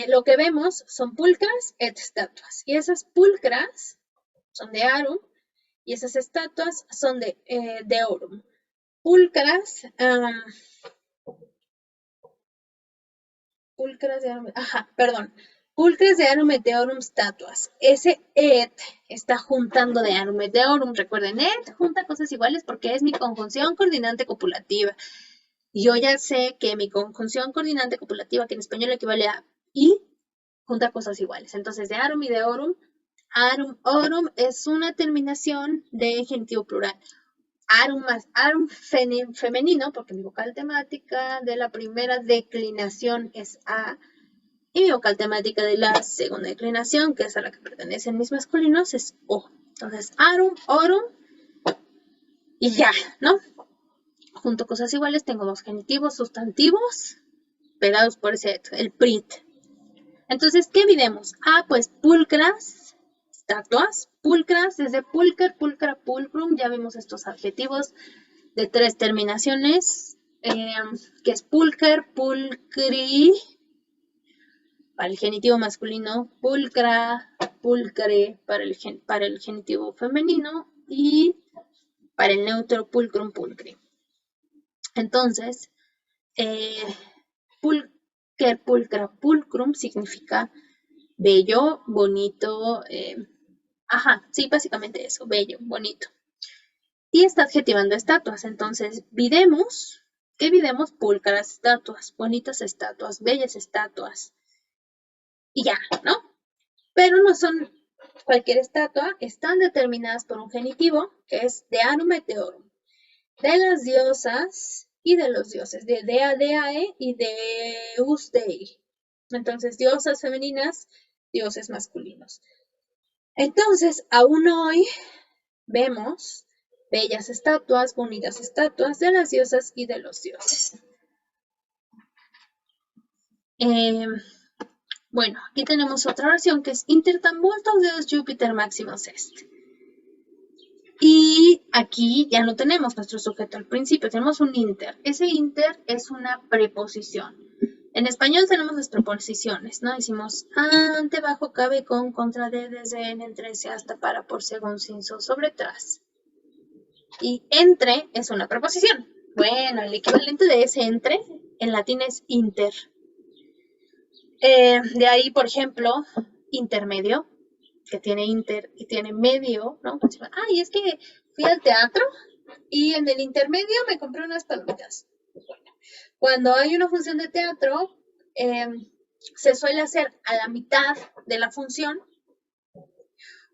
lo que vemos son pulcras et estatuas. Y esas pulcras son de arum y esas estatuas son de orum. Pulcras, pulcras de arum, pulcras de arum et deorum statuas. Ese et está juntando de arum et deorum. Recuerden, et junta cosas iguales porque es mi conjunción coordinante copulativa. yo ya sé que mi conjunción coordinante copulativa, que en español equivale a y, junta cosas iguales. Entonces, de arum y de orum, arum, orum es una terminación de genitivo plural. Arum más arum femenino, porque mi vocal temática de la primera declinación es A, y mi vocal temática de la segunda declinación, que es a la que pertenecen mis masculinos, es O. Entonces, arum, orum, y ya, ¿no? Junto cosas iguales, tengo dos genitivos sustantivos pegados por ese, el PRIT. Entonces, ¿qué videmos? Ah, pues pulcras, estatuas, pulcras, desde pulcra, pulcra, pulcrum, ya vimos estos adjetivos de tres terminaciones, que es pulcre, pulcri, para el genitivo masculino, pulcra, pulcre para el genitivo femenino y para el neutro pulcrum, pulcri. Entonces, pulcre, pulcra, pulcrum significa bello, bonito, ajá, sí, básicamente eso, bello, bonito. Y está adjetivando estatuas, entonces videmos, ¿qué videmos? Pulcras estatuas, bonitas estatuas, bellas estatuas. Y ya, ¿no? Pero no son cualquier estatua, están determinadas por un genitivo, que es de arum et deorum, de las diosas y de los dioses, de dea, deae y deus, dei. Entonces, diosas femeninas, dioses masculinos. Entonces, aún hoy vemos bellas estatuas, bonitas estatuas de las diosas y de los dioses. Bueno, aquí tenemos otra oración que es Inter tam multos deus Jupiter maximus est. Y aquí ya no tenemos nuestro sujeto al principio, tenemos un inter. Ese inter es una preposición. En español tenemos las preposiciones, ¿no? Decimos ante, bajo, cabe, con, contra, de, desde, en, entre, se, hasta, para, por, según, sin, so, sobre, tras. Y entre es una preposición. Bueno, el equivalente de ese entre en latín es inter. De ahí, por ejemplo, intermedio, que tiene inter y tiene medio, ¿no? Ay, es que fui al teatro y en el intermedio me compré unas palomitas. Bueno, cuando hay una función de teatro, se suele hacer a la mitad de la función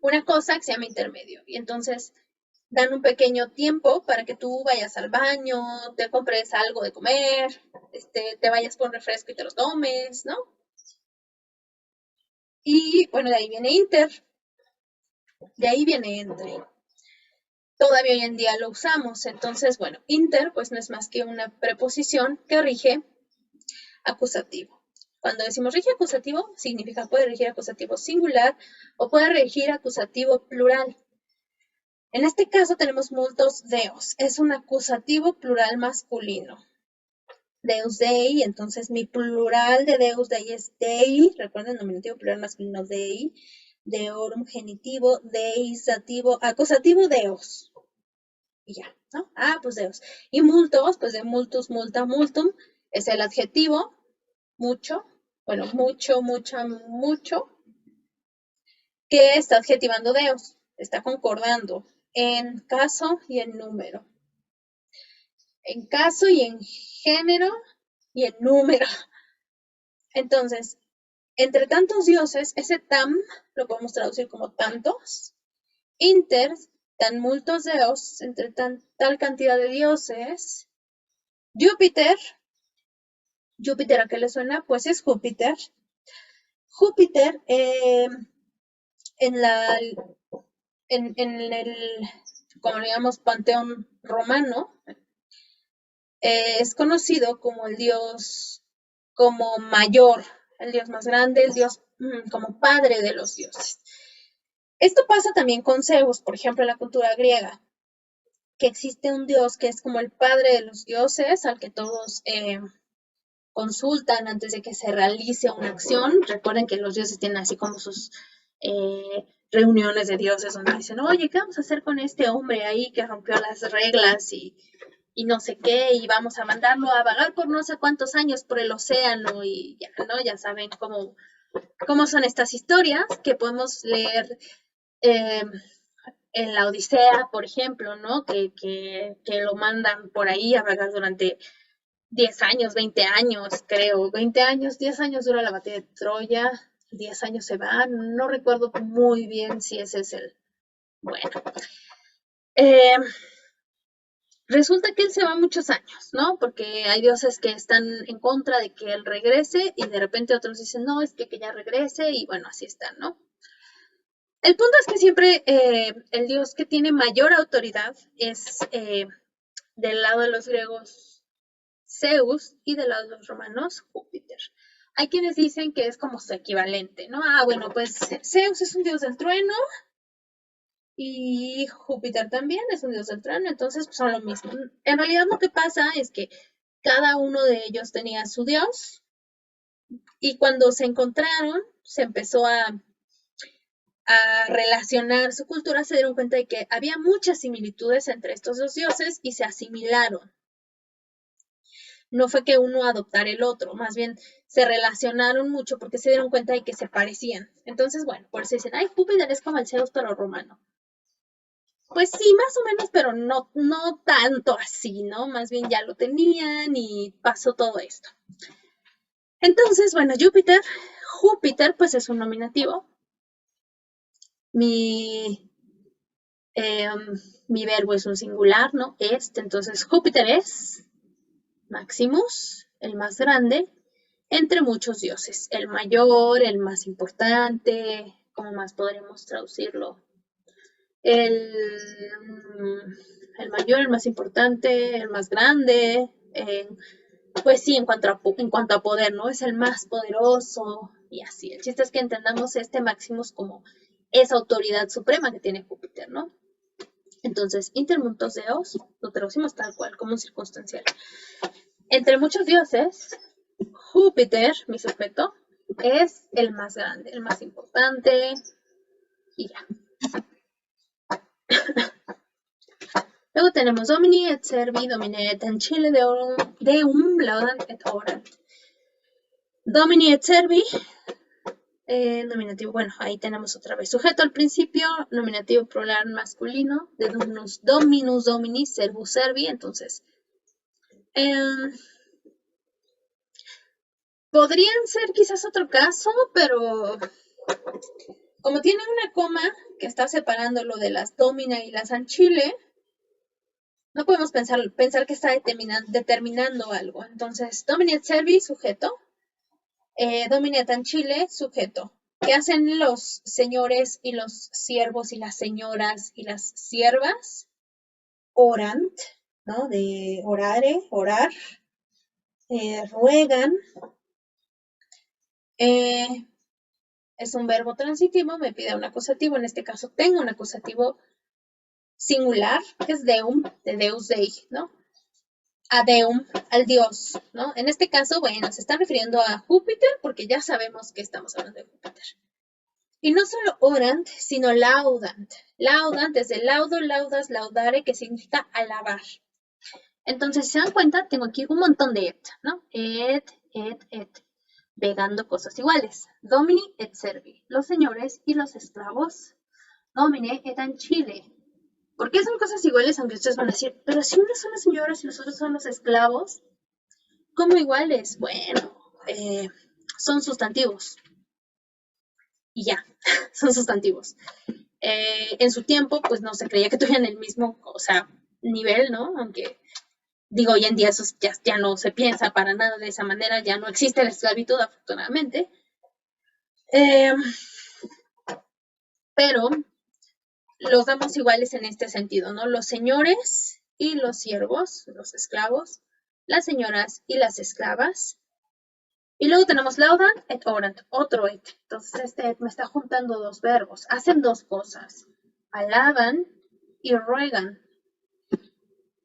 una cosa que se llama intermedio. Y entonces dan un pequeño tiempo para que tú vayas al baño, te compres algo de comer, te vayas por un refresco y te lo tomes, ¿no? Y bueno, de ahí viene inter, de ahí viene entre. Todavía hoy en día lo usamos, entonces, bueno, inter pues no es más que una preposición que rige acusativo. Cuando decimos rige acusativo, significa puede regir acusativo singular o puede regir acusativo plural. En este caso tenemos multos deos, es un acusativo plural masculino. Deus dei, entonces mi plural de deus dei es dei, recuerden, nominativo plural masculino dei, deorum genitivo, deis dativo, acusativo deos. Y ya, ¿no? Ah, pues deos. Y multos, pues de multus, multa, multum, es el adjetivo, mucho, bueno, mucho, mucha, mucho, que está adjetivando deos, está concordando en caso y en número. En caso y en género y en número. Entonces, entre tantos dioses, ese tam lo podemos traducir como tantos. Inter, tan multos deos, entre tal cantidad de dioses. Júpiter, ¿Júpiter a qué le suena? Pues es Júpiter. Júpiter, en el, como le llamamos, panteón romano, es conocido como el dios, como mayor, el dios más grande, el dios como padre de los dioses. Esto pasa también con Zeus, por ejemplo, en la cultura griega, que existe un dios que es como el padre de los dioses, al que todos consultan antes de que se realice una acción. Recuerden que los dioses tienen así como sus reuniones de dioses donde dicen, oye, ¿qué vamos a hacer con este hombre ahí que rompió las reglas y no sé qué? Y vamos a mandarlo a vagar por no sé cuántos años por el océano y ya, ¿no? Ya saben cómo son estas historias que podemos leer en la Odisea, por ejemplo, ¿no? Que lo mandan por ahí a vagar durante 10 años, 20 años, creo, 20 años, 10 años dura la batalla de Troya, 10 años se van, no recuerdo muy bien si ese es el... Bueno, eh, resulta que él se va muchos años, ¿no? Porque hay dioses que están en contra de que él regrese y de repente otros dicen, no, es que ya regrese y bueno, así están, ¿no? El punto es que siempre el dios que tiene mayor autoridad es del lado de los griegos Zeus y del lado de los romanos Júpiter. Hay quienes dicen que es como su equivalente, ¿no? Ah, bueno, pues Zeus es un dios del trueno y Júpiter también es un dios del trueno, entonces pues, son lo mismo. En realidad lo que pasa es que cada uno de ellos tenía su dios y cuando se encontraron se empezó a relacionar su cultura, se dieron cuenta de que había muchas similitudes entre estos dos dioses y se asimilaron. No fue que uno adoptara el otro, más bien se relacionaron mucho porque se dieron cuenta de que se parecían. Entonces, bueno, por eso dicen, ay, Júpiter es como el Zeus pero romano. Pues sí, más o menos, pero no tanto así, ¿no? Más bien ya lo tenían y pasó todo esto. Entonces, bueno, Júpiter, pues es un nominativo. Mi verbo es un singular, ¿no? Entonces Júpiter es Maximus, el más grande, entre muchos dioses. El mayor, el más importante, ¿cómo más podremos traducirlo? El, el mayor, el más importante, el más grande, pues sí, en cuanto a poder, ¿no? Es el más poderoso y así. El chiste es que entendamos este Maximus como esa autoridad suprema que tiene Júpiter, ¿no? Entonces, intermuntos deos, lo traducimos tal cual, como un circunstancial. Entre muchos dioses, Júpiter, mi sujeto, es el más grande, el más importante, y ya. Luego tenemos Domini et Servi, Domine et Ancile Deum, Laudant et Orant. Domini et Servi, nominativo, bueno, ahí tenemos otra vez sujeto al principio, nominativo plural masculino, de Dominus Domini, Servus Servi, entonces podrían ser quizás otro caso, pero como tiene una coma que está separando lo de las domina y las ancile, no podemos pensar que está determinando algo. Entonces, domini et servi, sujeto, domini et ancile, sujeto. ¿Qué hacen los señores y los siervos y las señoras y las siervas? Orant, ¿no? De orare, orar, ruegan. Es un verbo transitivo, me pide un acusativo, en este caso tengo un acusativo singular, que es deum, de deus dei, ¿no? A deum, al dios, ¿no? En este caso, bueno, se está refiriendo a Júpiter porque ya sabemos que estamos hablando de Júpiter. Y no solo orant, sino laudant. Laudant es de laudo, laudas, laudare, que significa alabar. Entonces, si se dan cuenta, tengo aquí un montón de et, ¿no? Et, pegando cosas iguales. Domini et servi, los señores y los esclavos. Domine et ancile. ¿Por qué son cosas iguales? Aunque ustedes van a decir, pero si unos son los señores y los otros son los esclavos, ¿cómo iguales? Bueno, son sustantivos. Y ya, son sustantivos. En su tiempo, pues no se creía que tuvieran el mismo, o sea, nivel, ¿no? Aunque, digo, hoy en día eso ya no se piensa para nada de esa manera, ya no existe la esclavitud, afortunadamente. Pero los damos iguales en este sentido, ¿no? Los señores y los siervos, los esclavos, las señoras y las esclavas. Y luego tenemos laudant et orant, otro et. Entonces este et me está juntando dos verbos. Hacen dos cosas. Alaban y ruegan.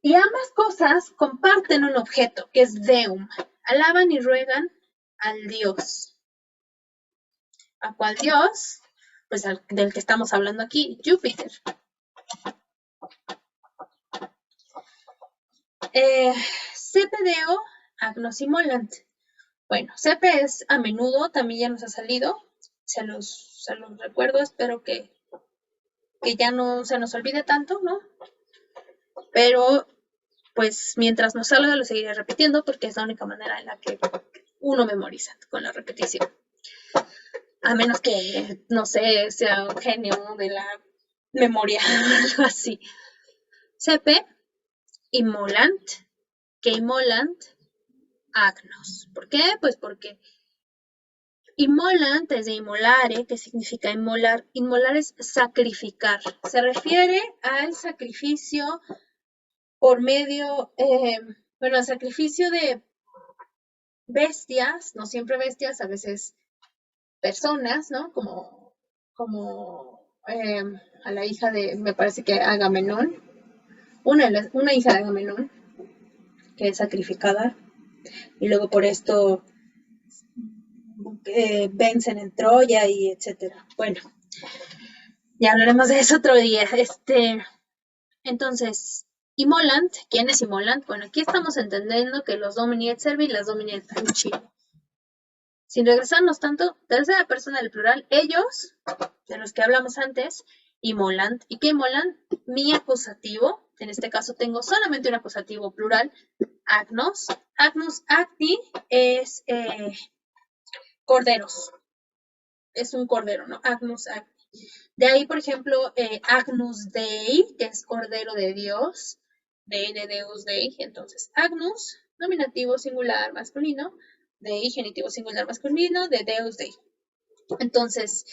Y ambas cosas comparten un objeto, que es deum. Alaban y ruegan al Dios. ¿A cuál Dios? Pues del que estamos hablando aquí, Júpiter. Cepedeo agnosimolant. Bueno, Cepe es a menudo, también ya nos ha salido. Se los recuerdo, espero que ya no se nos olvide tanto, ¿no? Pero pues mientras nos salga lo seguiré repitiendo porque es la única manera en la que uno memoriza con la repetición. A menos que, no sé, sea un genio de la memoria, algo así. CP, immolant, que immolant, agnos. ¿Por qué? Pues porque immolant es de immolare, que significa inmolar. Inmolar es sacrificar. Se refiere al sacrificio por medio, bueno, al sacrificio de bestias, no siempre bestias, a veces personas, ¿no? Como a la hija de, me parece que Agamenón, una hija de Agamenón, que es sacrificada, y luego por esto vencen en Troya y etcétera. Bueno, ya hablaremos de eso otro día. Entonces, Immolant, ¿quién es Immolant? Bueno, aquí estamos entendiendo que los Domini et Servi y las Domini et Anci. Sin regresarnos tanto, tercera persona del plural, ellos, de los que hablamos antes, Immolant. ¿Y qué Immolant? Mi acusativo, en este caso tengo solamente un acusativo plural, agnos. Agnus acti es corderos. Es un cordero, ¿no? Agnus acti. De ahí, por ejemplo, Agnus Dei, que es cordero de Dios, Dei de Deus Dei. Entonces, Agnus, nominativo singular masculino, Dei, genitivo singular masculino, de Deus Dei. Entonces,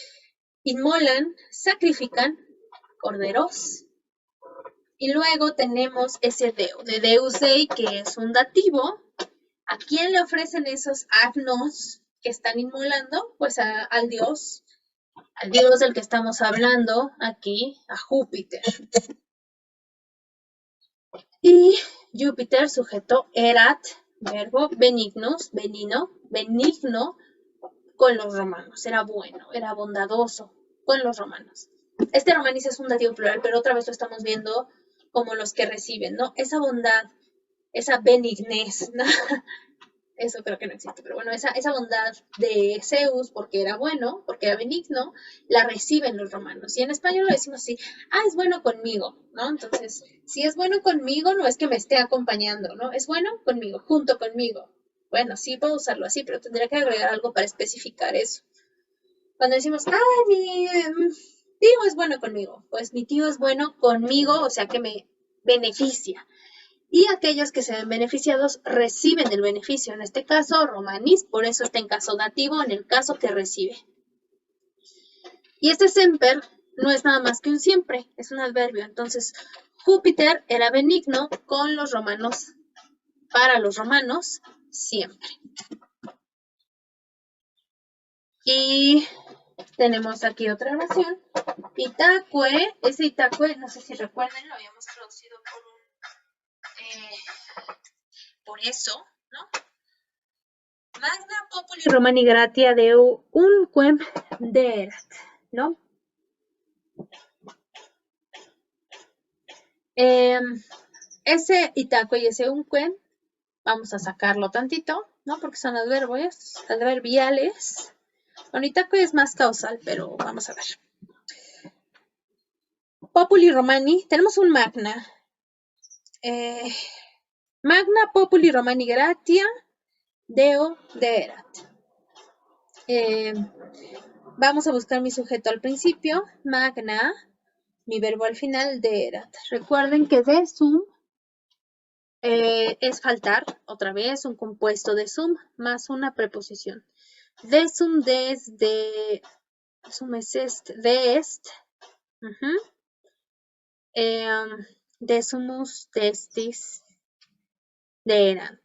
inmolan, sacrifican corderos. Y luego tenemos ese Deo, de Deus Dei, que es un dativo. ¿A quién le ofrecen esos agnos que están inmolando? Pues al dios del que estamos hablando aquí, a Júpiter. Y Júpiter, sujeto erat, verbo benignos, benigno con los romanos. Era bueno, era bondadoso con los romanos. Este romaniz es un dativo plural, pero otra vez lo estamos viendo como los que reciben, ¿no? Esa bondad, esa benignez, ¿no? Eso creo que no existe, pero bueno, esa bondad de Zeus, porque era bueno, porque era benigno, la reciben los romanos. Y en español lo decimos así, es bueno conmigo, ¿no? Entonces, si es bueno conmigo, no es que me esté acompañando, ¿no? Es bueno conmigo, junto conmigo. Bueno, sí puedo usarlo así, pero tendría que agregar algo para especificar eso. Cuando decimos, mi tío es bueno conmigo, pues mi tío es bueno conmigo, o sea que me beneficia. Y aquellos que se ven beneficiados reciben el beneficio. En este caso, romanis, por eso está en caso dativo, en el caso que recibe. Y este semper no es nada más que un siempre, es un adverbio. Entonces, Júpiter era benigno con los romanos, para los romanos, siempre. Y tenemos aquí otra oración. Itacue, ese Itacue, no sé si recuerden, lo habíamos traducido por eso, ¿no? Magna populi Romani gratia deu unquem derat, ¿no? Ese Itacue y ese unquem, vamos a sacarlo tantito, ¿no? Porque son adverbiales. Bueno, Itacue es más causal, pero vamos a ver. Populi Romani, tenemos un magna. Magna populi Romani gratia deo derat. Vamos a buscar mi sujeto al principio, magna, mi verbo al final, derat. Recuerden que desum es faltar, otra vez, un compuesto de sum más una preposición. Desum, desde, sum es est, de est, desumus, destis, deerant.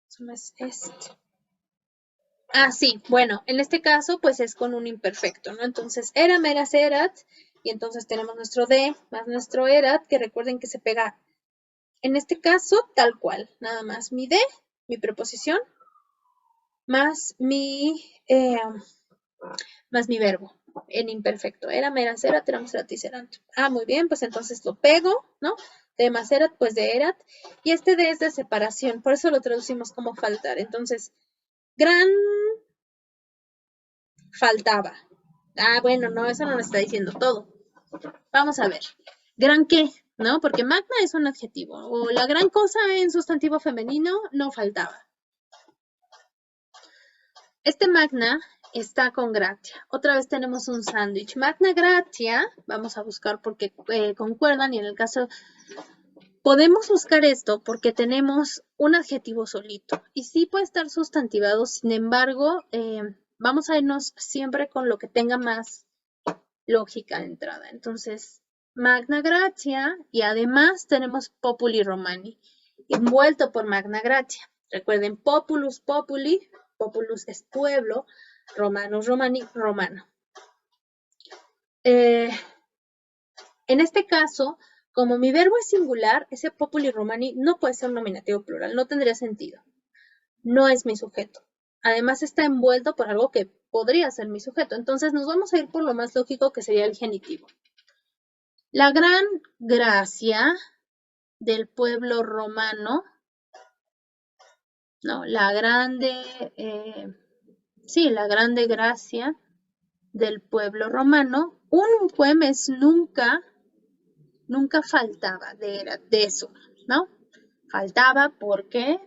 Sum es est. Sí, bueno, en este caso, pues es con un imperfecto, ¿no? Entonces, eram, eras, erat, y entonces tenemos nuestro de más nuestro erat, que recuerden que se pega, en este caso, tal cual, nada más mi de, mi preposición, más mi verbo en imperfecto. Eram, eras, erat, éramos, eratis, erant. Muy bien, pues entonces lo pego, ¿no? De más erat, pues de erat, y este de es de separación, por eso lo traducimos como faltar. Entonces, gran faltaba. Bueno, no, eso no nos está diciendo todo. Vamos a ver. ¿Gran qué? ¿No? Porque magna es un adjetivo. O la gran cosa en sustantivo femenino no faltaba. Este magna está con gratia. Otra vez tenemos un sándwich. Magna gratia, vamos a buscar porque concuerdan y en el caso podemos buscar esto porque tenemos un adjetivo solito y sí puede estar sustantivado, sin embargo, vamos a irnos siempre con lo que tenga más lógica de entrada. Entonces, Magna Gracia y además tenemos Populi Romani, envuelto por Magna Gracia. Recuerden, Populus Populi, Populus es pueblo, Romanus Romani, romano. En este caso, como mi verbo es singular, ese Populi Romani no puede ser un nominativo plural, no tendría sentido. No es mi sujeto. Además está envuelto por algo que podría ser mi sujeto. Entonces nos vamos a ir por lo más lógico que sería el genitivo. La gran gracia del pueblo romano, no, la grande gracia del pueblo romano, un poema es nunca faltaba de eso, ¿no? Faltaba porque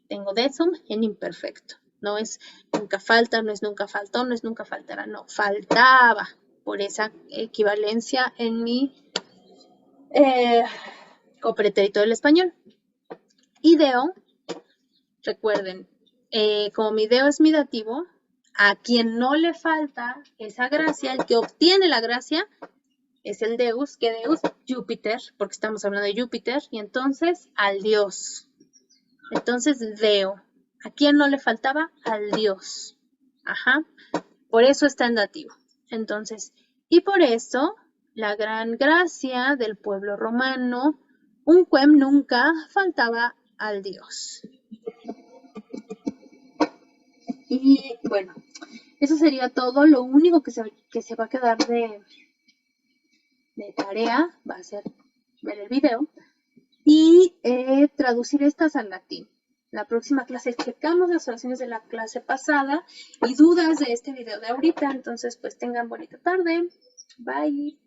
tengo desum en imperfecto. No es nunca falta, no es nunca faltó, no es nunca faltará, no, faltaba por esa equivalencia en mi copretérito del español. Ideo, recuerden, como mi ideo es mi dativo, a quien no le falta esa gracia, el que obtiene la gracia, es el Deus. ¿Qué Deus? Júpiter, porque estamos hablando de Júpiter, y entonces al Dios. Entonces, Deo. ¿A quién no le faltaba? Al Dios. Ajá. Por eso está en dativo. Entonces, y por eso, la gran gracia del pueblo romano, un quem nunca faltaba al Dios. Y bueno, eso sería todo. Lo único que se va a quedar de tarea va a ser ver el video y traducir estas al latín. La próxima clase checamos las oraciones de la clase pasada y dudas de este video de ahorita. Entonces, pues tengan bonita tarde. Bye.